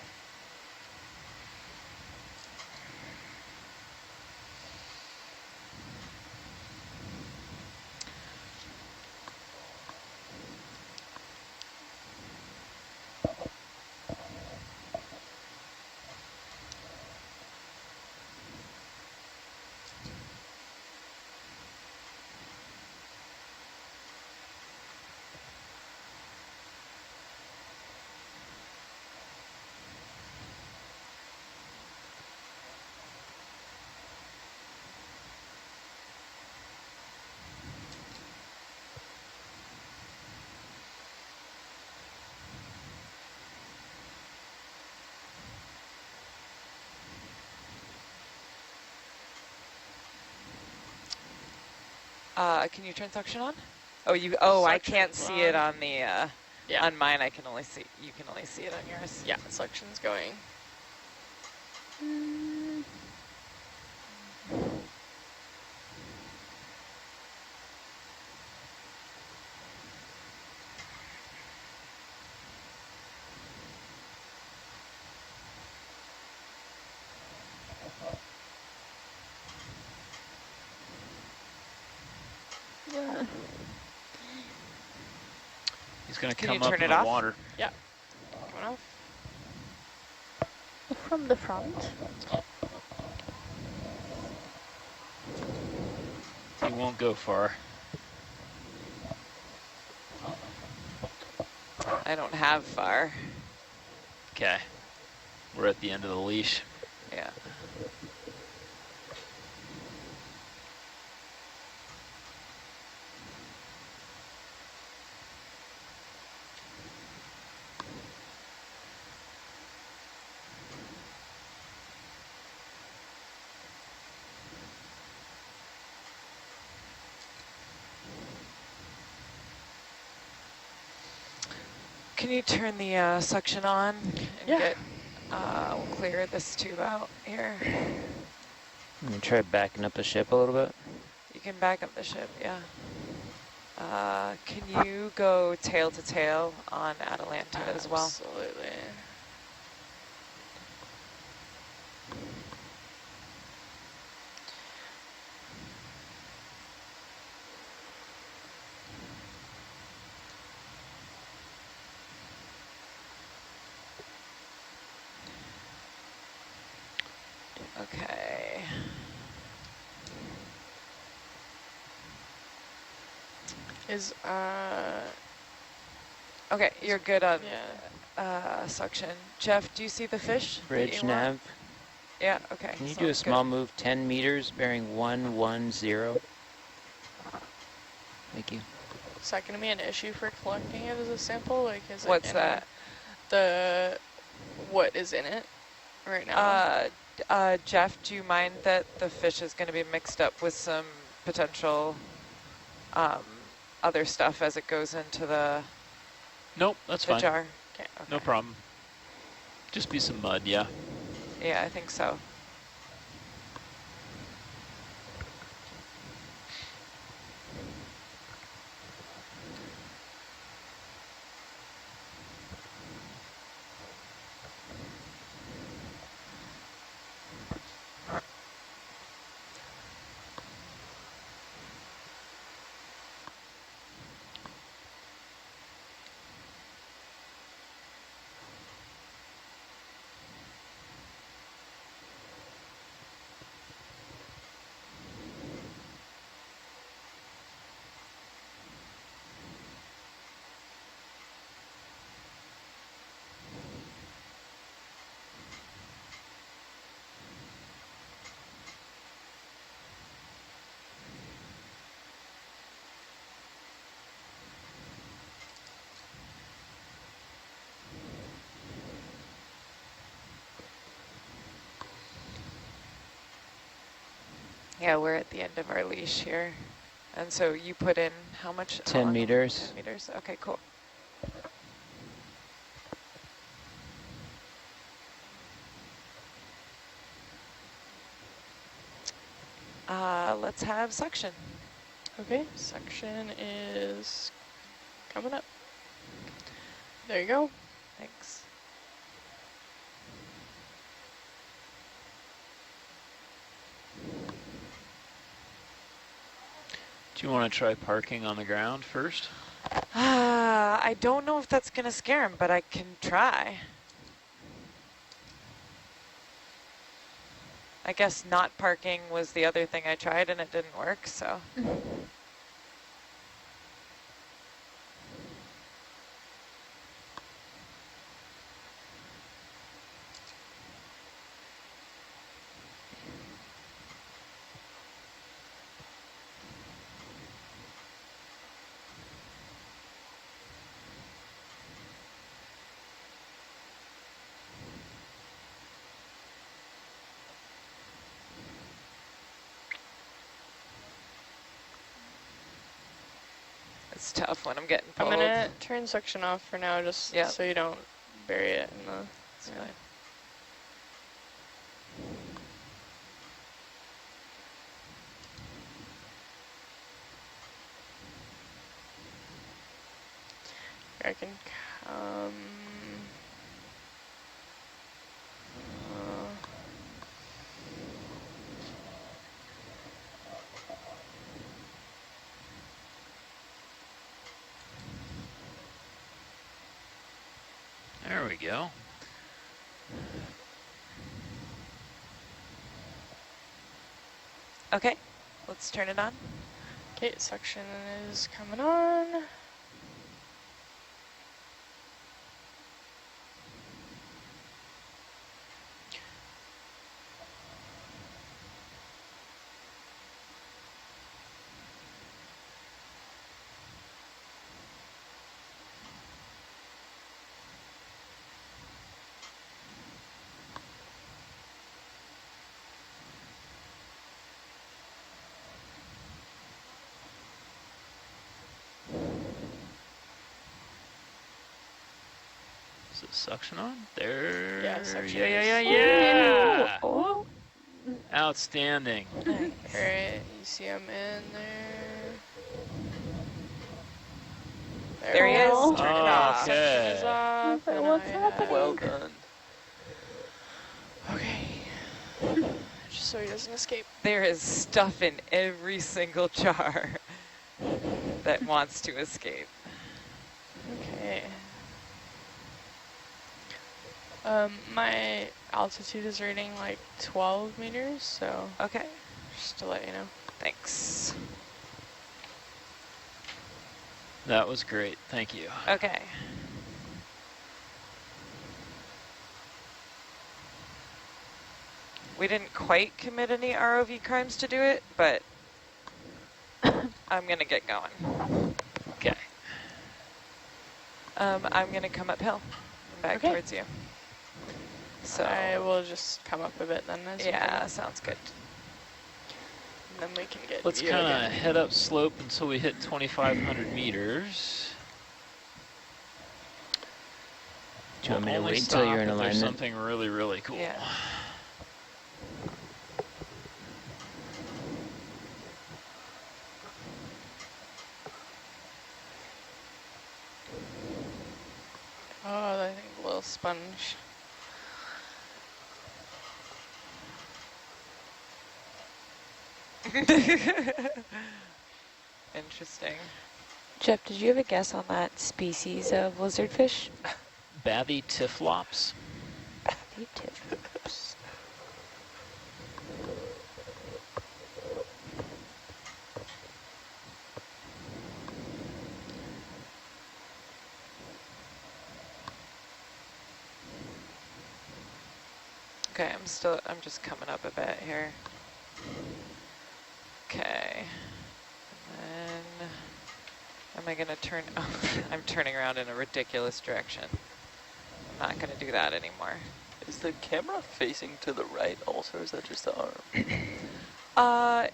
Can you turn suction on? Oh, you. Oh, I can't Suction's see it on. on the. Yeah. On mine, I can only see. You can only see it on yours. Yeah, suction's going. Yeah. He's going to Can come you up turn in it the off? water. Yeah. Coming off. From the front. He won't go far. I don't have far. Okay. We're at the end of the leash. Yeah. Can you turn the suction on and Yeah. get, we'll clear this tube out here. I'm gonna try backing up the ship a little bit. You can back up the ship, yeah. Can you go tail to tail on Atalanta as well? Absolutely. Okay. Is, Okay, you're good on yeah. suction. Jeff, do you see the fish? that Bridge you want? nav. Yeah, okay. Can you so do a good. small move 10 meters bearing 110? Thank you. Is that going to be an issue for collecting it as a sample? Like, is What's it that? what is in it right now? Jeff, do you mind that the fish is going to be mixed up with some potential other stuff as it goes into the Nope, that's fine. jar? Okay. No problem. Just be some mud, yeah. Yeah, I think so. Yeah, we're at the end of our leash here. And so you put in how much? 10 meters. 10 meters. Okay, cool. Let's have suction. Okay, suction is coming up. There you go. Thanks. Do you want to try parking on the ground first? I don't know if that's going to scare him, but I can try. I guess not parking was the other thing I tried and it didn't work, so. It's tough when I'm getting pulled. I'm gonna turn suction off for now, just Yep. so you don't bury it in the. It's fine. I can come. There we go. Okay, let's turn it on. Okay, suction is coming on. Is it suction on? There. Yeah, suction Yeah, is. yeah, yeah, yeah. Oh, Outstanding. nice. Alright, you see him in there. There he is. Oh. Turn it Oh, off. Suction is okay. off. But and what's I happening? Well done. Okay. Just so he doesn't escape. There is stuff in every single jar that wants to escape. Okay. My altitude is rating like 12 meters, so Okay, just to let you know. thanks. That was great. Thank you. Okay. We didn't quite commit any ROV crimes to do it, but I'm gonna get going. Okay. I'm gonna come uphill and back Okay. towards you. So I will just come up a bit then as you come yeah, up, sounds good. and then we can get Let's view kind of again. head up slope until we hit 2,500 meters. Do you want me to Only wait till you're in stop if there's alignment? something really, really cool. Yeah. Oh, I think a little sponge. Interesting. Jeff, did you have a guess on that species of lizardfish? Bathy Typhlops. Oops. Okay, I'm just coming up a bit here. Okay. And then, am I gonna turn, oh, I'm turning around in a ridiculous direction. I'm not gonna do that anymore. Is the camera facing to the right also, or is that just the arm?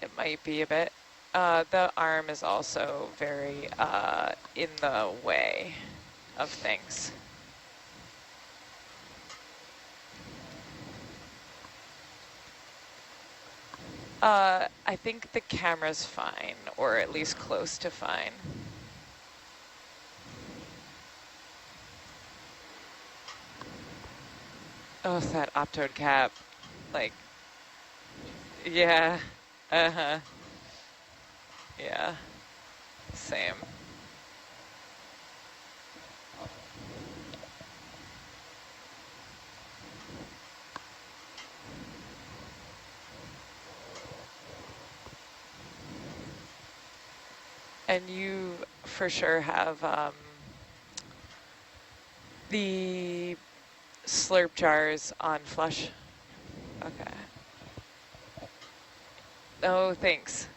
It might be a bit. The arm is also very, in the way of things. I think the camera's fine, or at least close to fine. Oh, it's that optoed cap. Like, yeah, uh-huh. Yeah, same. And you for sure have the slurp jars on flush. Okay. Oh, thanks.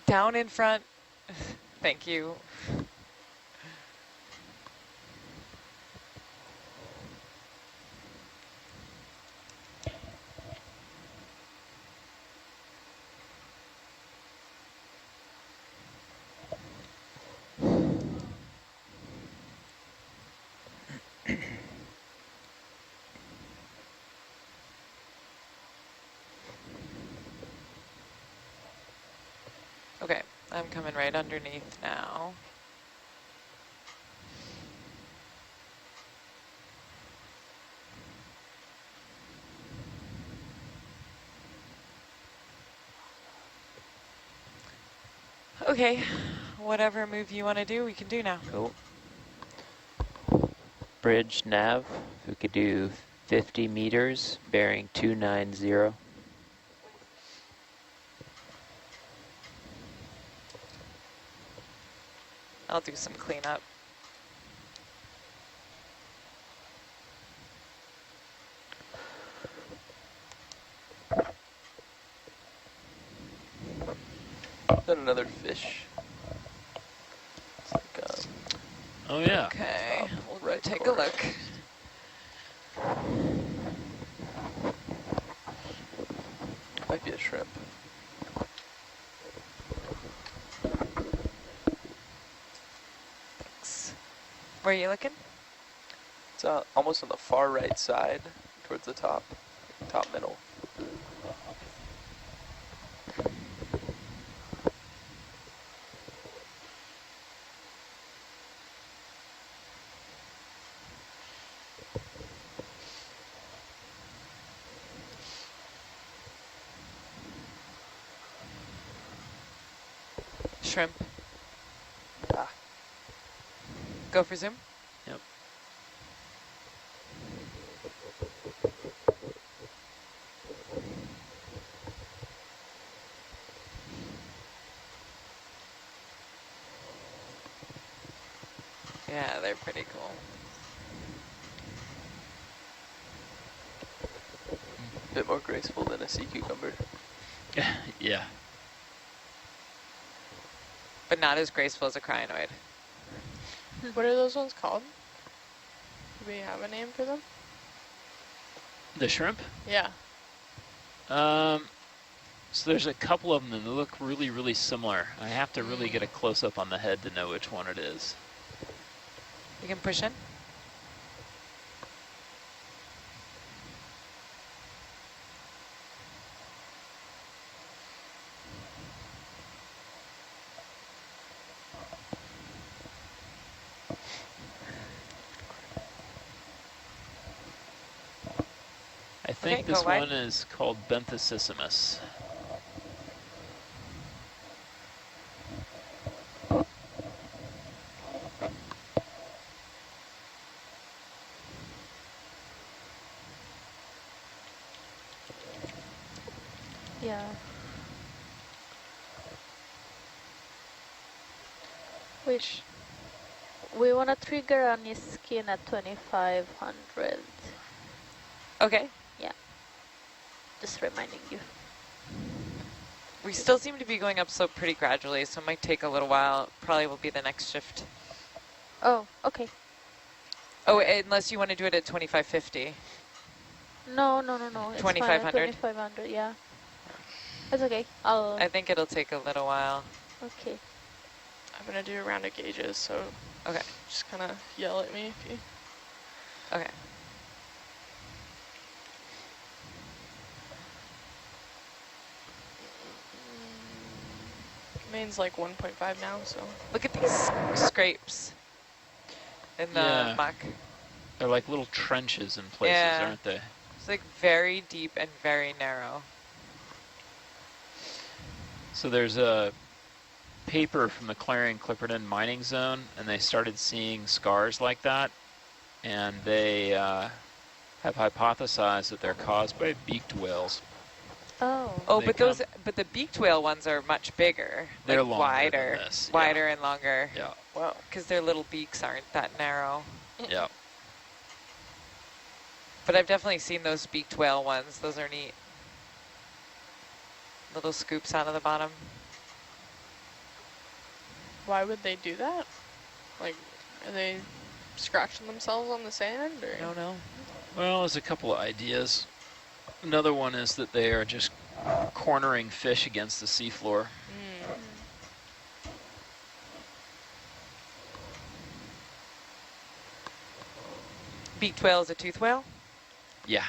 Down in front. Thank you. Okay, I'm coming right underneath now. Okay, whatever move you want to do, we can do now. Cool. Bridge nav, we could do 50 meters, bearing 290. I'll do some cleanup. Then another fish. It's like, Oh, yeah. Okay, we'll right take corner. a look. Might be a shrimp. Thanks. Where are you looking? It's almost on the far right side, towards the top middle. Shrimp. Ah, Go for zoom. Yep. Yeah, they're pretty cool. bit more graceful than a sea cucumber. Yeah. But not as graceful as a crinoid. What are those ones called? Do we have a name for them? The shrimp? Yeah. So there's a couple of them that look really, really similar. I have to really get a close-up on the head to know which one it is. You can push in. I think Okay, this go wide. one is called Benthicissimus. Yeah. Which we want to trigger on his skin at 2500. Okay. Just reminding you. We still seem to be going up slope pretty gradually, so it might take a little while. Probably will be the next shift. Oh, okay. Oh, unless you want to do it at 2550. No. It's 2500? 2500, yeah. That's okay. I'll. I think it'll take a little while. Okay. I'm going to do a round of gauges, so Okay. just kind of yell at me if you... Okay. Main's like 1.5 now, so... Look at these scrapes in the Yeah. muck. They're like little trenches in places, Yeah. aren't they? It's like very deep and very narrow. So there's a paper from the Clarion-Clipperton mining zone, and they started seeing scars like that, and they have hypothesized that they're caused by beaked whales. Oh. Oh, They but the beaked whale ones are much bigger. They're like longer wider, than this, wider and longer. Yeah, Wow. Because their little beaks aren't that narrow. yeah. But I've definitely seen those beaked whale ones. Those are neat. Little scoops out of the bottom. Why would they do that? Like, are they scratching themselves on the sand, or...? No. Well, there's a couple of ideas. Another one is that they are just cornering fish against the seafloor. Beaked whale is a tooth whale? Yeah.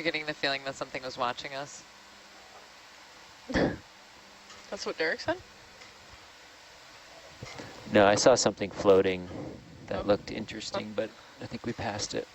getting the feeling that something was watching us. That's what Derek said? No, I saw something floating that Oh. looked interesting, but I think we passed it.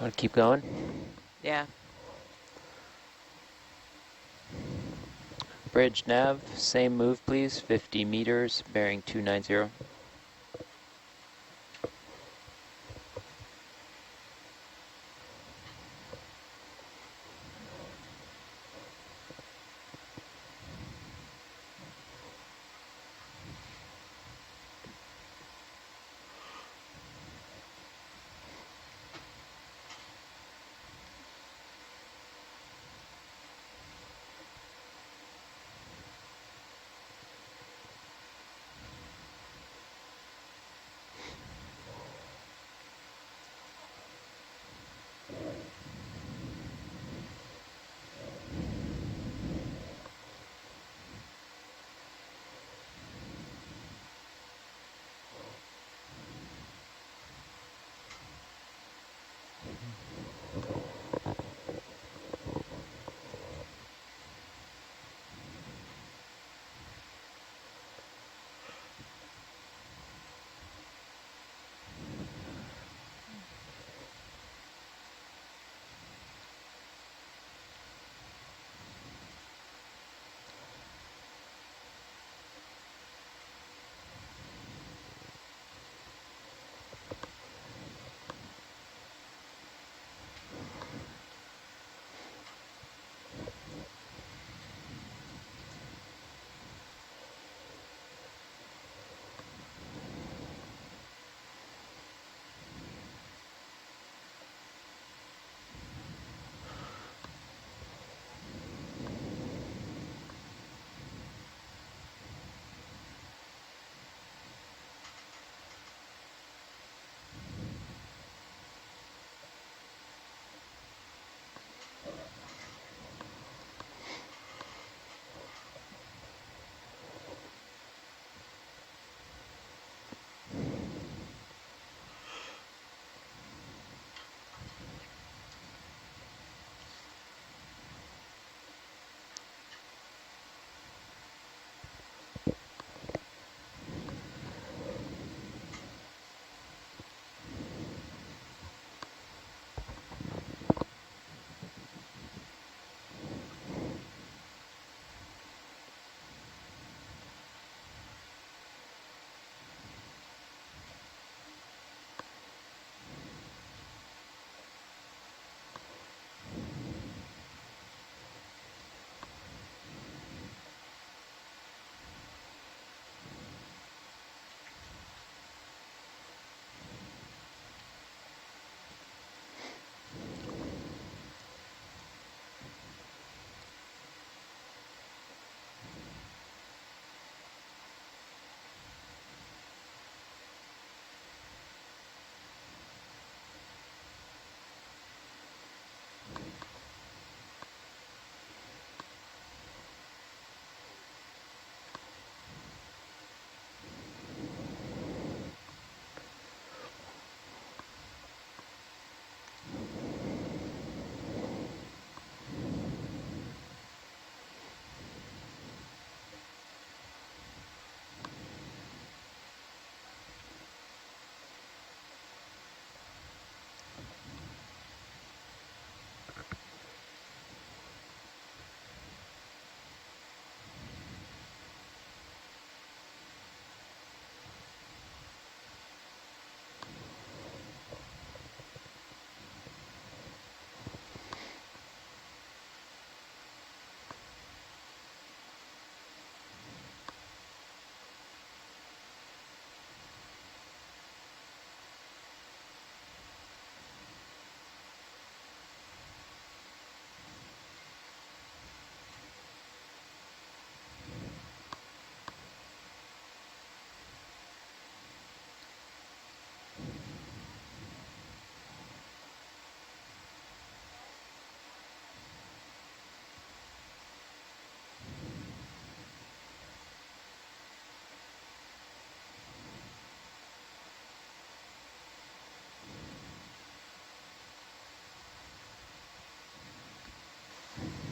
Want to keep going? Yeah. Bridge nav, same move please, 50 meters, bearing 290.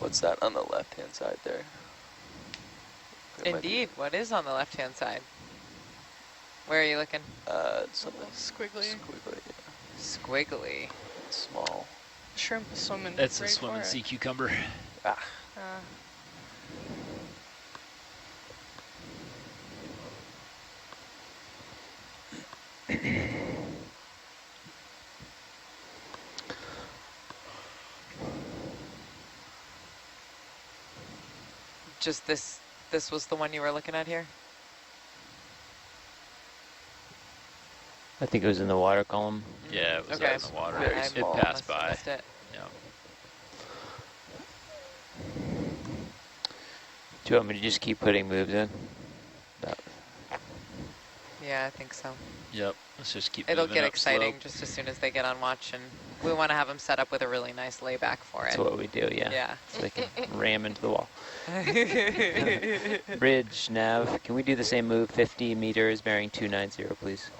What's that on the left-hand side there? There might be, Indeed, what is on the left-hand side? Where are you looking? something Squiggly. squiggly, Squiggly. small. Shrimp is swimming. That's right a swimming for sea it. cucumber. Ah, Just this was the one you were looking at here? I think it was in the water column. Yeah, it was Okay. out in the water. Very It small. passed Must have by. missed it. Yeah. Do you want me to just keep putting moves in? That- Yeah, I think so. Yep. Let's just keep It'll moving get up exciting slope. just as soon as they get on watch, and we want to have them set up with a really nice layback for That's it. what we do, yeah. Yeah. So they can ram into the wall. Bridge, nav, can we do the same move? 50 meters, bearing 290, please.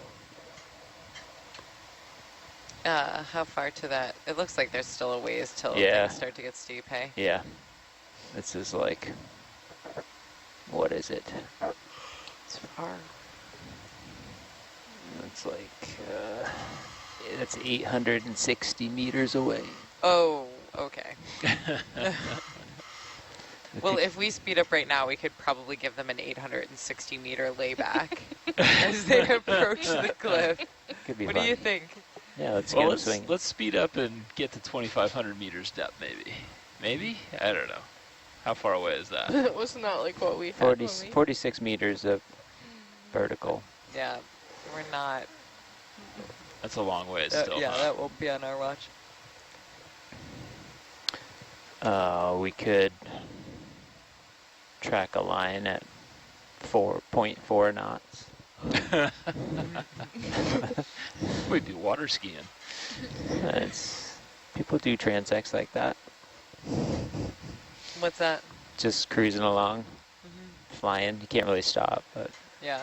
How far to that? It looks like there's still a ways till Yeah. things start to get steep, hey? Yeah. This is like, what is it? It's far. It's like, that's 860 meters away. Oh, okay. I Well, think- if we speed up right now, we could probably give them an 860 meter layback as they approach the cliff. could be What fun. do you think? Yeah, let's Well, get them let's, swinging. let's speed up and get to 2,500 meters depth, maybe. Maybe? I don't know. How far away is that? Wasn't that like what we had 40, when we... 46 meters of vertical. Yeah, we're not. That's a long way still. Yeah, huh? that won't be on our watch. We could track a line at 4.4 knots. We'd be water skiing. People do transects like that, What's that? just cruising along, flying. You can't really stop, but Yeah.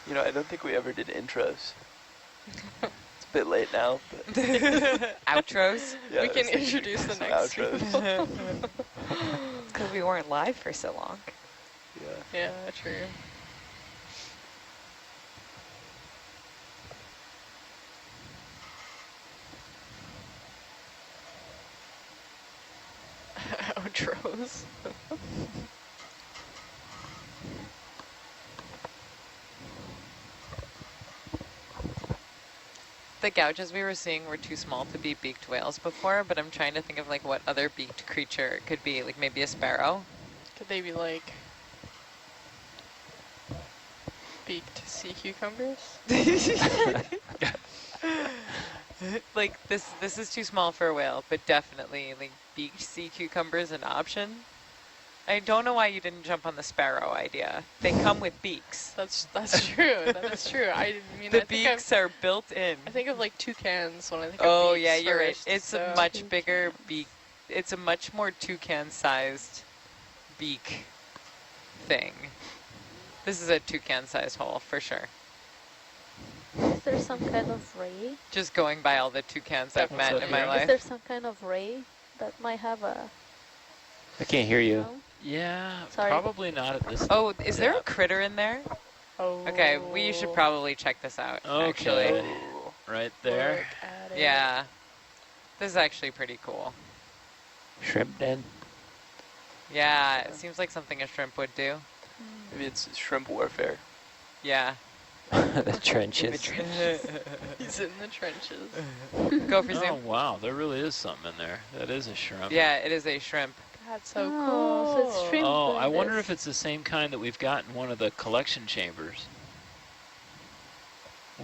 You know, I don't think we ever did intros. It's a bit late now, but Outros? yeah, we I can was thinking introduce the some next outros. people. Because we weren't live for so long. Yeah. Yeah, true. Outros. The gouges we were seeing were too small to be beaked whales before, but I'm trying to think of like what other beaked creature it could be, like maybe a sparrow. Could they be like beaked sea cucumbers? Like this is too small for a whale, but definitely like beaked sea cucumber is an option. I don't know why you didn't jump on the sparrow idea. They come with beaks. That's true. That is true. I mean, The I think beaks are built in. I think of like toucans when I think Oh of beaks yeah, you're right. first, It's so. a much bigger beak. It's a much more toucan-sized beak thing. This is a toucan-sized hole for sure. Is there some kind of ray? Just going by all the toucans I've What's met up in my here? Is life. there some kind of ray that might have a, I can't hear you. no? Yeah, Sorry. probably not at this. Oh, is there a depth. critter in there? Oh. Okay, we should probably check this out, actually. Okay. Right there. Look at it. Yeah. This is actually pretty cool. Shrimp den? Yeah, it seems like something a shrimp would do. Maybe it's shrimp warfare. Yeah. The trenches. He's in the trenches. Go for Oh zoom. wow, there really is something in there. That is a shrimp. Yeah, it is a shrimp. That's so Oh, cool. so it's shrimp. Oh, doing I wonder this. if it's the same kind that we've got in one of the collection chambers.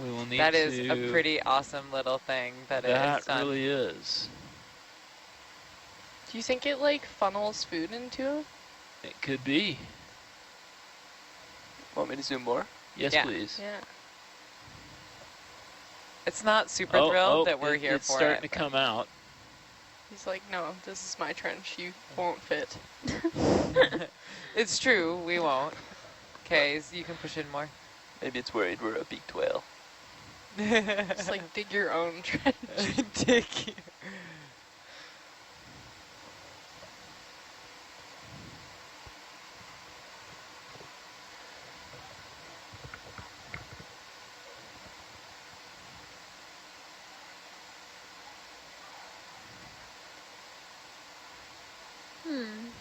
We will need That to. is a pretty awesome little thing that it That is done. really is. Do you think it like funnels food into it? It could be. Want me to zoom more? Yes, Yeah. please. Yeah. It's not super thrilled that we're here it's for starting it. to come out. He's like, no, this is my trench. You won't fit. It's true, we won't. Okay, so you can push in more. Maybe it's worried we're a beaked whale. It's like dig your own trench. Dig.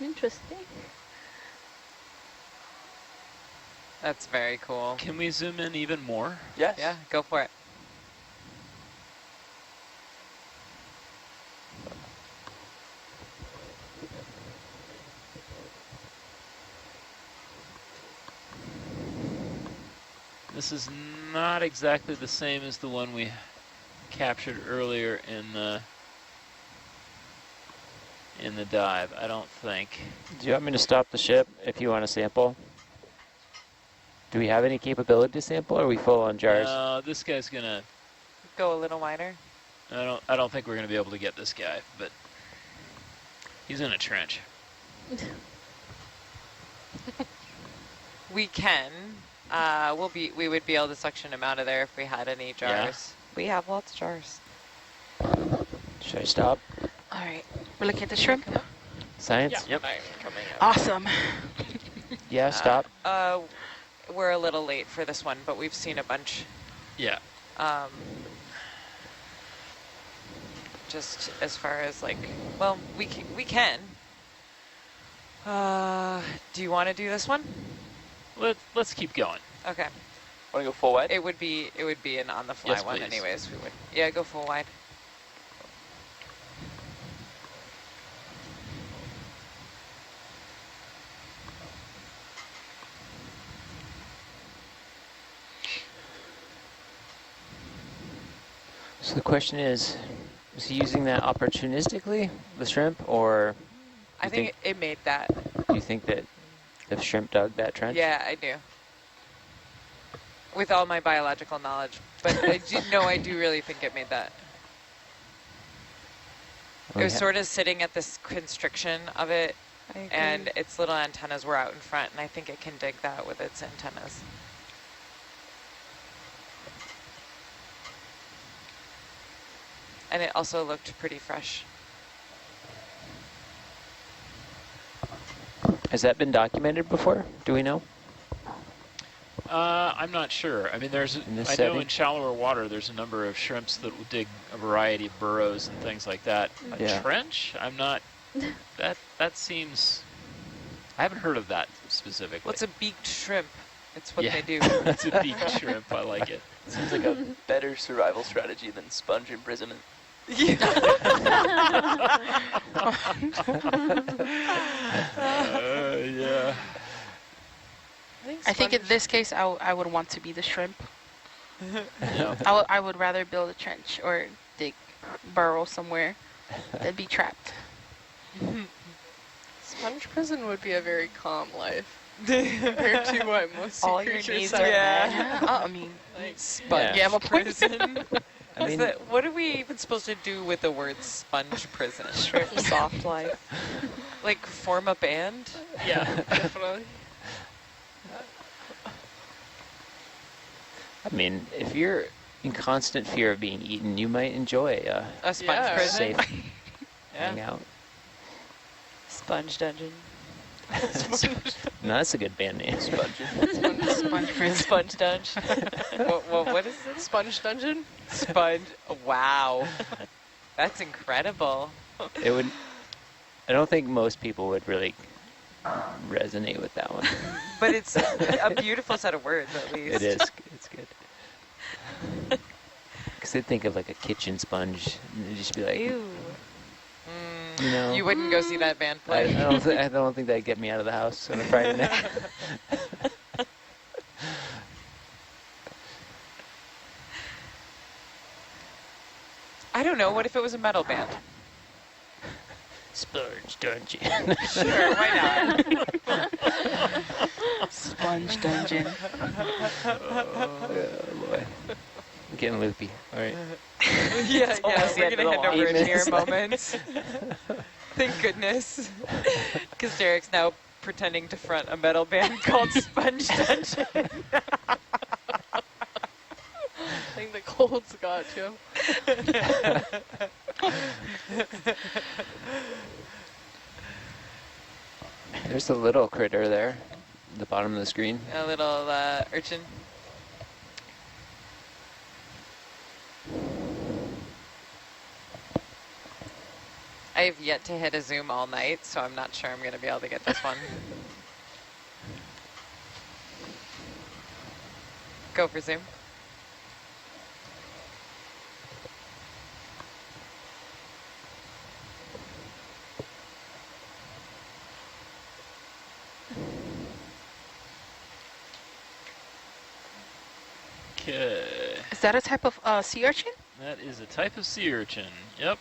Interesting. That's very cool. Can we zoom in even more? Yes. Yeah, go for it. This is not exactly the same as the one we captured earlier in the dive, I don't think. Do you want me to stop the ship if you want to sample? Do we have any capability to sample, or are we full on jars? No, this guy's gonna. Go a little wider. I don't think we're gonna be able to get this guy, but he's in a trench. We can. We would be able to suction him out of there if we had any jars. We have lots of jars. Should I stop? All right, we're looking at the shrimp. Science? Yep. I'm coming up. Awesome. Yeah, stop. We're a little late for this one, but we've seen a bunch. Yeah. Just as far as like, well, we can. Do you want to do this one? Let's keep going. Okay. Want to go full wide? It would be an on the fly Yes, one please. anyways. We would. Yeah, go full wide. So the question is he using that opportunistically, the shrimp, or I think it made that. do you think that the shrimp dug that trench? Yeah, I do. With all my biological knowledge, but I do really think it made that. It was sort of sitting at this constriction of it, and its little antennas were out in front, and I think it can dig that with its antennas. And it also looked pretty fresh. Has that been documented before? Do we know? I'm not sure. I mean, I know setting? in shallower water there's a number of shrimps that will dig a variety of burrows and things like that. A Yeah. trench? I'm not. That seems. I haven't heard of that specifically. Well, it's a beaked shrimp. It's what they do. It's a beaked shrimp. I like it. Seems like a better survival strategy than sponge imprisonment. Yeah. I think in this case, I would want to be the shrimp. Yeah. I would rather build a trench or dig burrow somewhere than be trapped. Sponge prison would be a very calm life compared to what most sea All your creatures needs are. are Yeah, I mean, like, Sponge you have a point. prison. I mean, What are we even supposed to do with the word sponge prison? Shrimp soft life. Like form a band? Yeah, definitely. I mean, if you're in constant fear of being eaten, you might enjoy A sponge Yeah, prison? safe Yeah. hangout. Sponge dungeon. No, that's a good band name. Sponge prison. Sponge dunge. What is it? Sponge dungeon. Sponge. Wow. That's incredible. It would. I don't think most people would really resonate with that one. But it's a beautiful set of words, at least. It is. It's good. Because they'd think of like a kitchen sponge, and they'd just be like, Ew. you know. You wouldn't go see that band play. I don't think that'd get me out of the house on a Friday night. I don't know. What if it was a metal band? Sponge dungeon. Sure, why not? Sponge dungeon. Oh boy. I'm getting loopy. All right. Yeah, almost the we're end gonna of hit the our line. 8 engineer minutes. moments. Thank goodness. Because Derek's now pretending to front a metal band called Sponge Dungeon. think the cold's got to him. There's a little critter there, at the bottom of the screen. A little urchin. I have yet to hit a zoom all night, so I'm not sure I'm going to be able to get this one. Go for zoom. Okay. Is that a type of sea urchin? That is a type of sea urchin. Yep.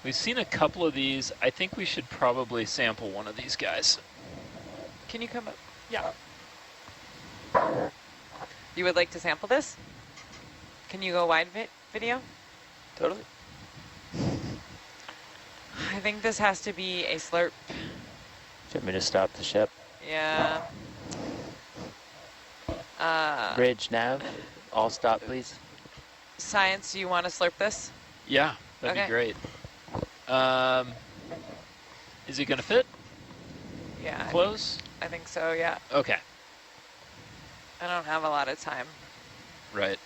We've seen a couple of these. I think we should probably sample one of these guys. Can you come up? Yeah. You would like to sample this? Can you go wide video? Totally. I think this has to be a slurp. Do you want me to stop the ship? Yeah. Bridge nav, all stop please. Science, do you want to slurp this? Yeah, that'd Okay. be great. Is it going to fit? Yeah. Close? I think so, yeah. Okay. I don't have a lot of time. Right.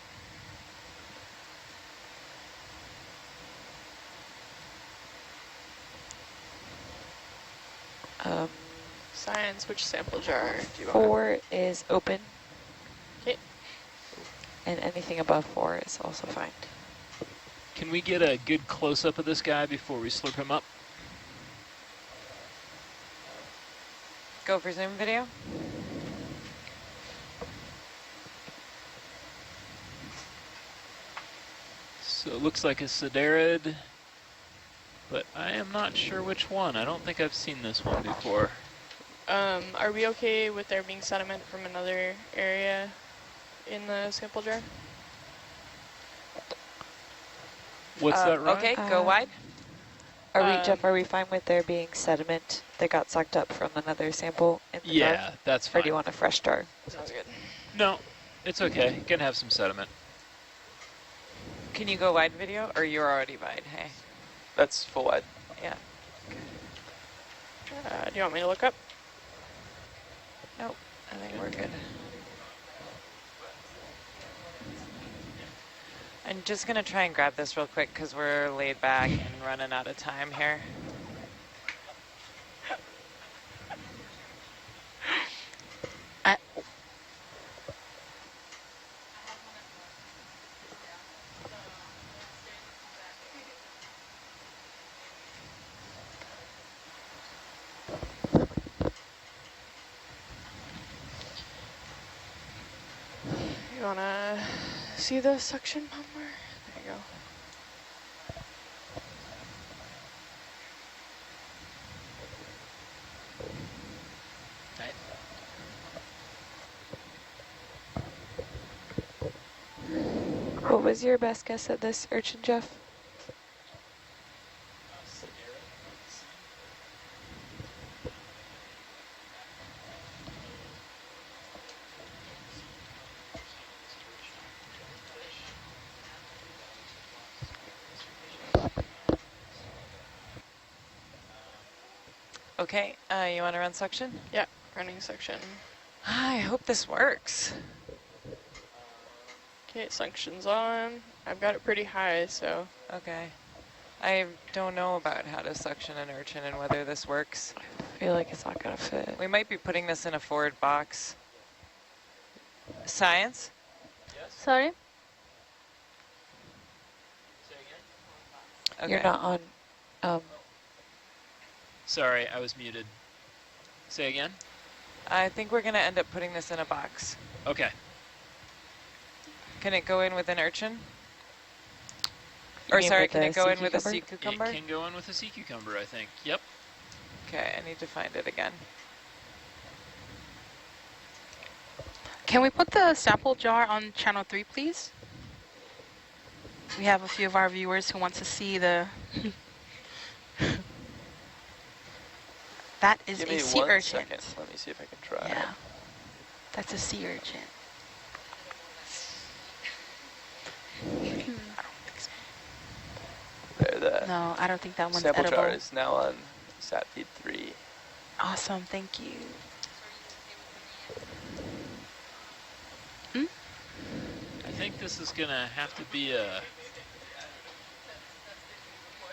Science, which sample jar do you want? 4 is open. 'Kay. And anything above 4 is also fine. Can we get a good close-up of this guy before we slurp him up? Go for zoom video. So it looks like a cidarid, but I am not sure which one. I don't think I've seen this one before. Are we okay with there being sediment from another area in the sample jar? What's that, Ryan? Okay, go wide. Are we, Jeff, are we fine with there being sediment that got sucked up from another sample in the jar? Yeah, that's Or fine. do you want a fresh jar? Sounds good. No, it's okay. You can have some sediment. Can you go wide video, or you're already wide? Hey, That's full wide. yeah. Do you want me to look up? Nope, I think we're good. I'm just gonna try and grab this real quick because we're laid back and running out of time here. You wanna see the suction pump? There you go. What was your best guess at this urchin, Jeff? Okay, you want to run suction? Yeah, running suction. I hope this works. Okay, suction's on. I've got it pretty high, so Okay. I don't know about how to suction an urchin and whether this works. I feel like it's not gonna fit. We might be putting this in a forward box. Science? Sorry? Okay. You're not on, Sorry, I was muted. Say again? I think we're going to end up putting this in a box. Okay. Can it go in with an urchin? You Or mean sorry, with can the it go in sea with a cucumber? sea cucumber? It can go in with a sea cucumber, I think. Yep. Okay, I need to find it again. Can we put the sample jar on channel 3, please? We have a few of our viewers who want to see the... That is Give a me sea 1 urchin. second. Let me see if I can try. Yeah, that's a sea urchin. the No, I don't think that one's sample edible. jar is now on sat feed 3. Awesome, thank you. I think this is gonna have to be a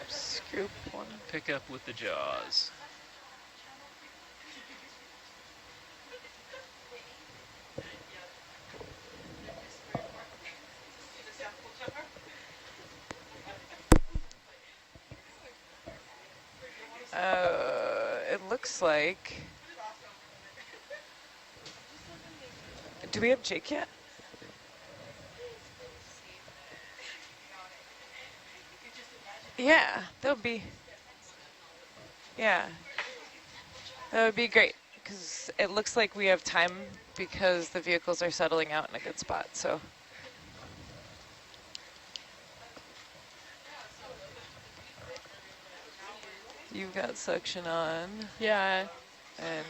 Scoop one. pick up with the jaws. It looks like. Do we have Jake yet? Yeah, that would be. Yeah, that would be great because it looks like we have time because the vehicles are settling out in a good spot. So. You've got suction on, Yeah. and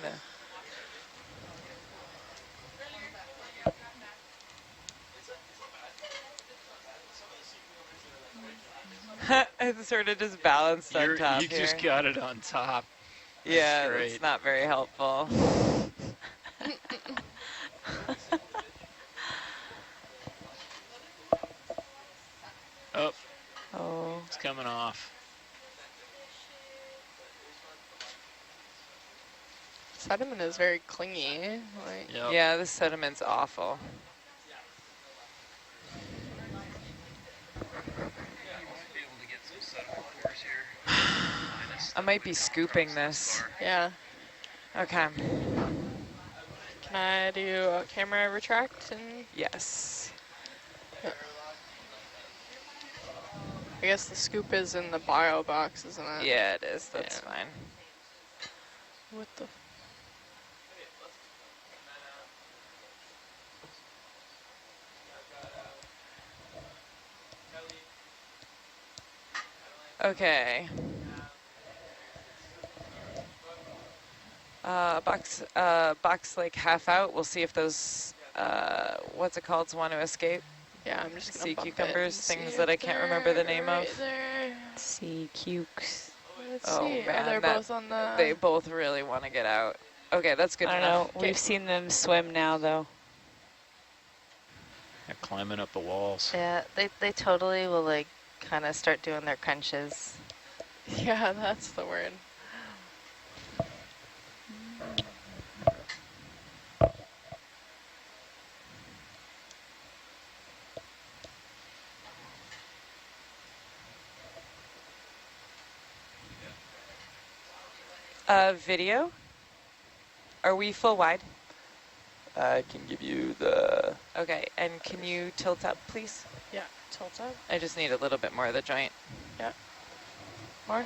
it's sort of just balanced on top You here. just got it on top. Yeah, That's that's great. not very helpful. Oh, Oh, it's coming off. Sediment is very clingy. Like, Yep. yeah, this sediment's awful. I might be scooping this. yeah. Okay. Can I do a camera retract? And Yes. I guess the scoop is in the bio box, isn't it? Yeah, it is. That's Yeah. fine. What the? Okay. Box like half out. We'll see if those, what's it called, want to escape. Yeah, I'm just gonna Sea bump it cucumbers, and things see that if I can't remember the they're name right of. there. Sea cukes. Let's Oh, see. man, They're that- both on the. They both really want to get out. Okay, that's good I don't enough. know. We've seen them swim now, though. They're climbing up the walls. Yeah, they totally will like kind of start doing their crunches. Yeah, that's the word. Video? Are we full wide? I can give you the... Okay, and can you tilt up, please? Yeah, tilt up. I just need a little bit more of the joint. Yeah. More?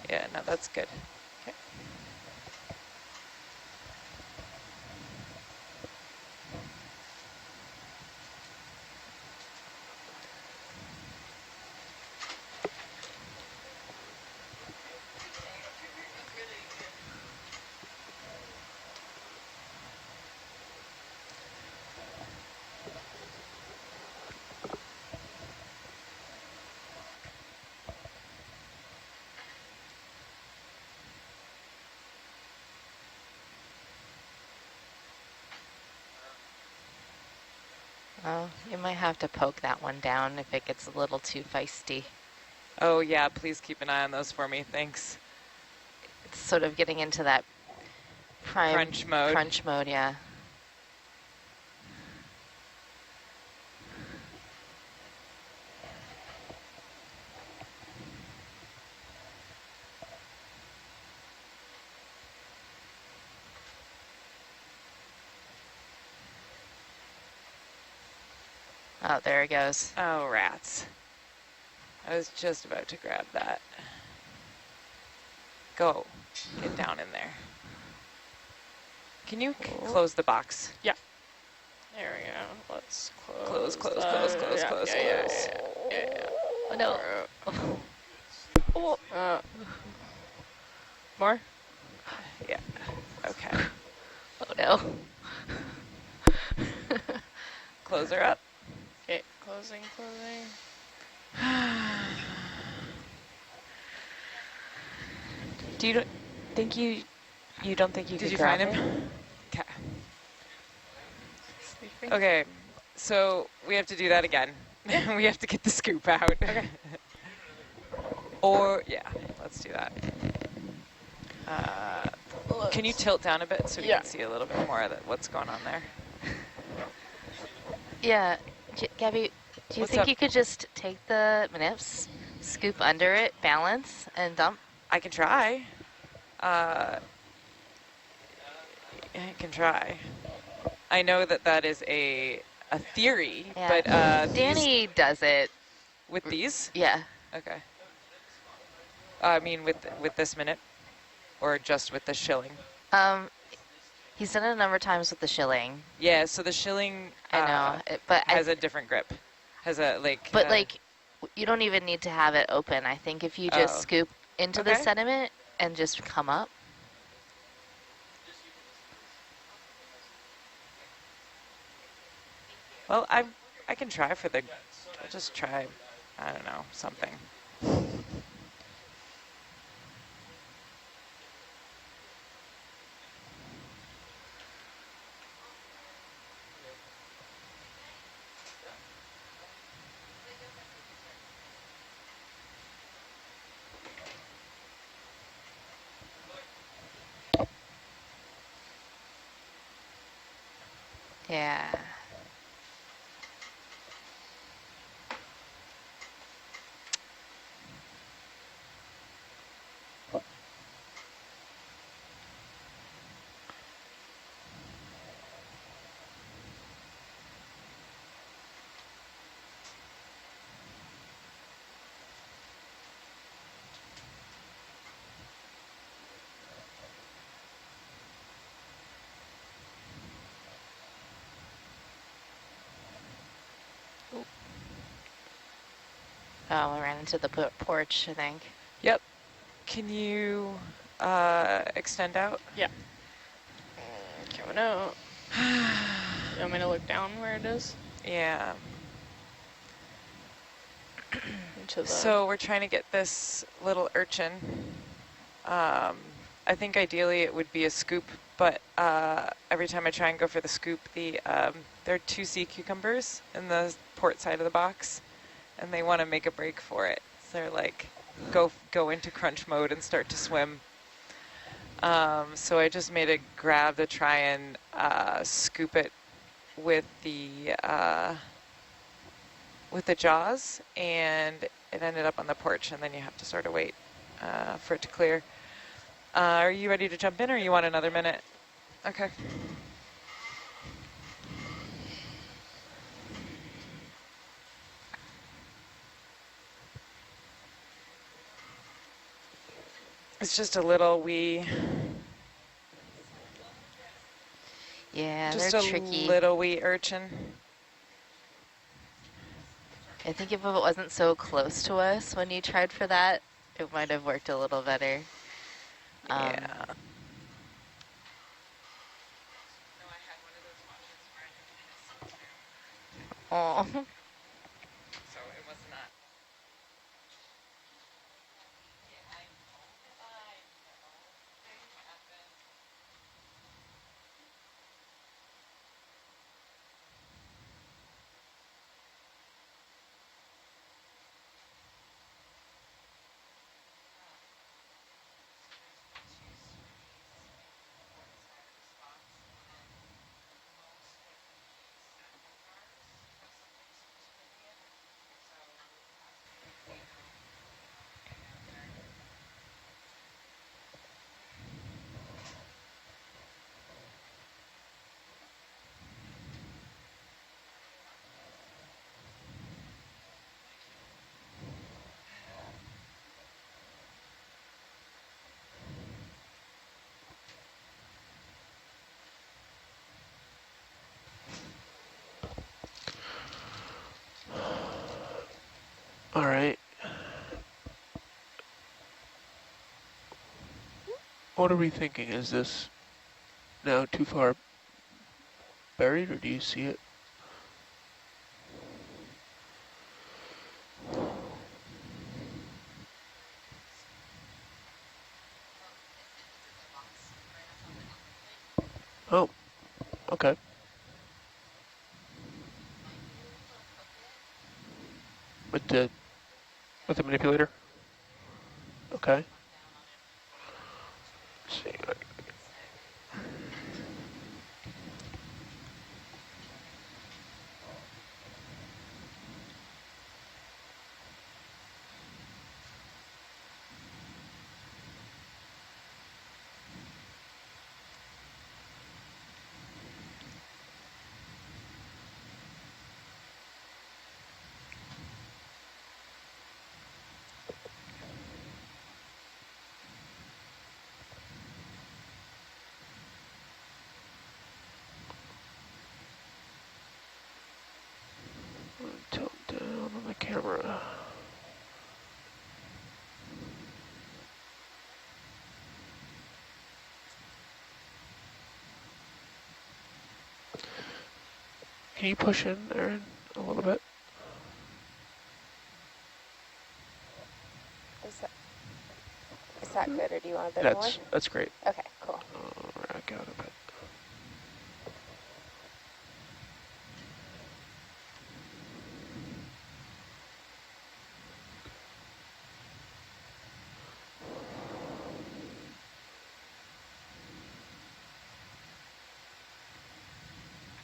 Yeah, no, that's good. Okay. Well, you might have to poke that one down if it gets a little too feisty. Oh yeah, please keep an eye on those for me, thanks. It's sort of getting into that prime Crunch mode. Crunch mode, yeah. Oh, there it goes. Oh, rats. I was just about to grab that. Go. Get down in there. Can you close the box? There we go. Let's Close, close. close, close, close, yeah, close, yeah, close. Yeah. Oh, no. Oh. More? Yeah. Okay. Oh, no. Close her up. Okay, closing. Do you think you don't think you Did could you grab find it? him? Okay. Sleeping? Okay, so we have to do that again. We have to get the scoop out. Okay. Or, yeah, let's do that. Can you tilt down a bit so we Yeah. can see a little bit more of what's going on there? Yeah, Gabby, do you What's think up? you could just take the MNIPS, scoop under it, balance, and dump? I can try. I can try. I know that that is a theory, Yeah. but Danny does it. with these? Yeah. Okay. I mean with this minute, or just with the shilling? He's done it a number of times with the shilling. Yeah. So the shilling I know, but has a different grip. Has a like. But like, you don't even need to have it open. I think if you just Oh. scoop into the Okay. sediment and just come up. Well, I can try for the. I'll just try. I don't know, something. Yeah. Oh, I ran into the porch, I think. Yep. Can you extend out? Yeah. Coming out. You want me to look down where it is? Yeah. Into the... So we're trying to get this little urchin. I think ideally it would be a scoop, but every time I try and go for the scoop, there are 2 sea cucumbers in the port side of the box, and they want to make a break for it. So they're like, go into crunch mode and start to swim. So I just made a grab to try and scoop it with the jaws, and it ended up on the porch, and then you have to sort of wait for it to clear. Are you ready to jump in, or you want another minute? Okay. It's just a little wee. Yeah, Just they're a tricky. little wee urchin. I think if it wasn't so close to us when you tried for that, it might have worked a little better. Yeah. Oh. So it was not. All right. What are we thinking? Is this now too far buried, or do you see it? Oh, okay. With the manipulator? Okay. Let's see. Tilt down on the camera. Can you push in, Aaron, a little bit? Is that good, or do you want a bit more? That's great. Okay, cool. Rack out a bit.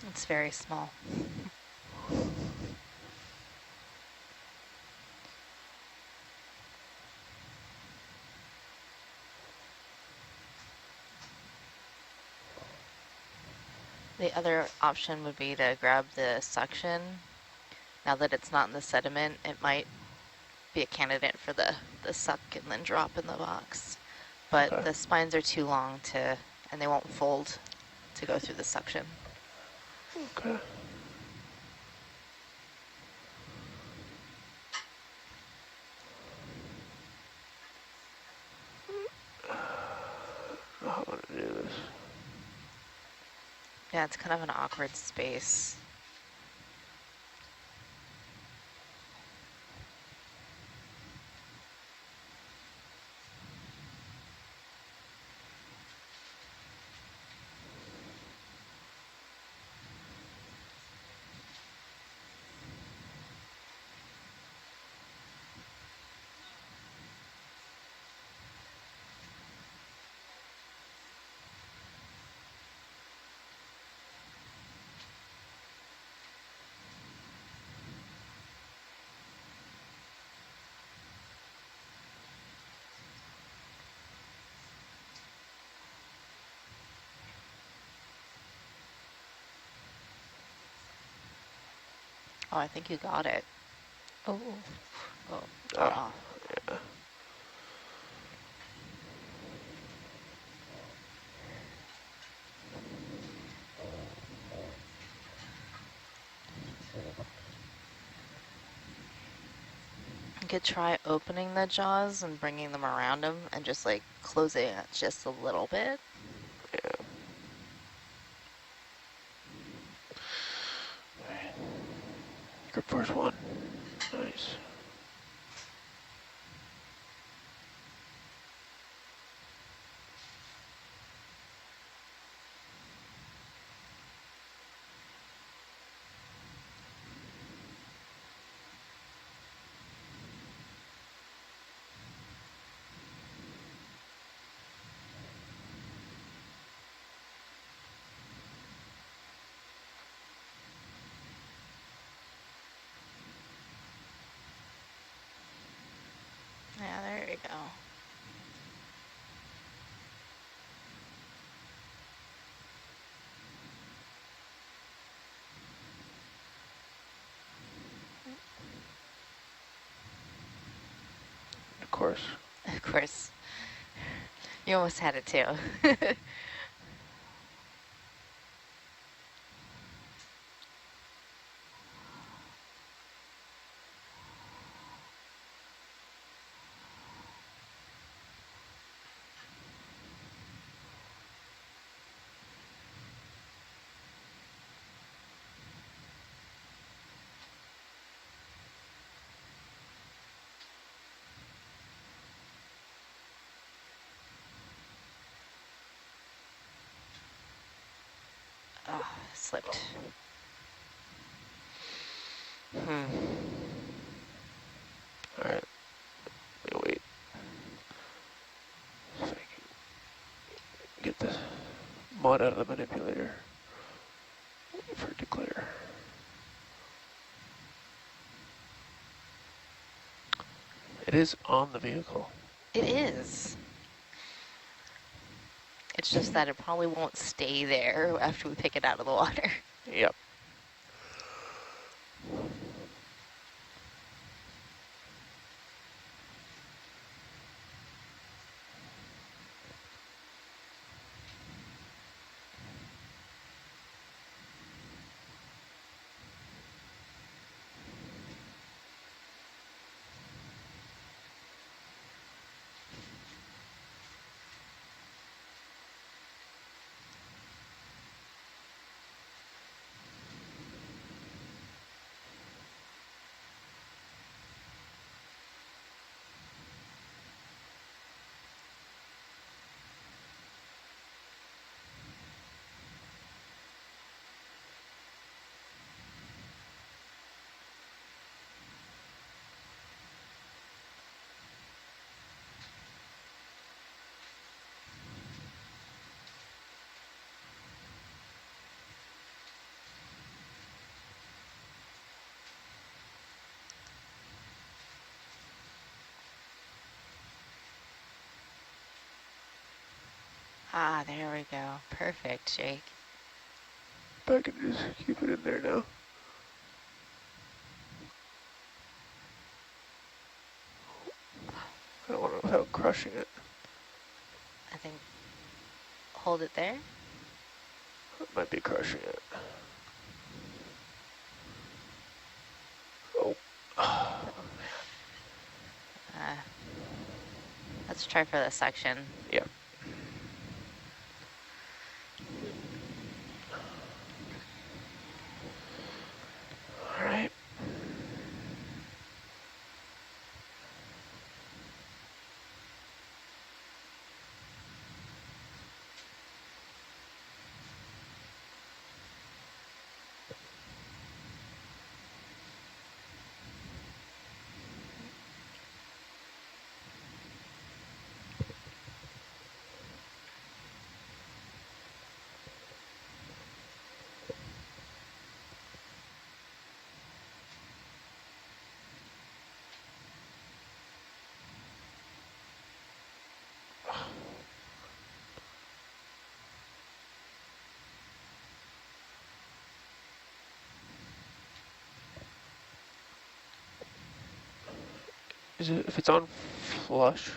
It's very small. The other option would be to grab the suction. Now that it's not in the sediment, it might be a candidate for the suck and then drop in the box. But Okay. the spines are too long and they won't fold to go through the suction. Okay. I don't know how to do this. Yeah, it's kind of an awkward space. Oh, I think you got it. Oh. Oh. Ah, yeah. You could try opening the jaws and bringing them around them and just like closing it just a little bit. Yeah. Grip force 1. Nice. Yeah, there you go. Of course. Of course. You almost had it too. slipped. All right. Let me wait. See if I can get the mud out of the manipulator. Wait for it to clear. It is on the vehicle. It is. It's just that it probably won't stay there after we pick it out of the water. Yep. Ah, there we go. Perfect, Jake. I can just keep it in there now. I don't want it without crushing it. I think, hold it there. It might be crushing it. Oh. Let's try for this section. Yep. All right. Is it, if it's on flush,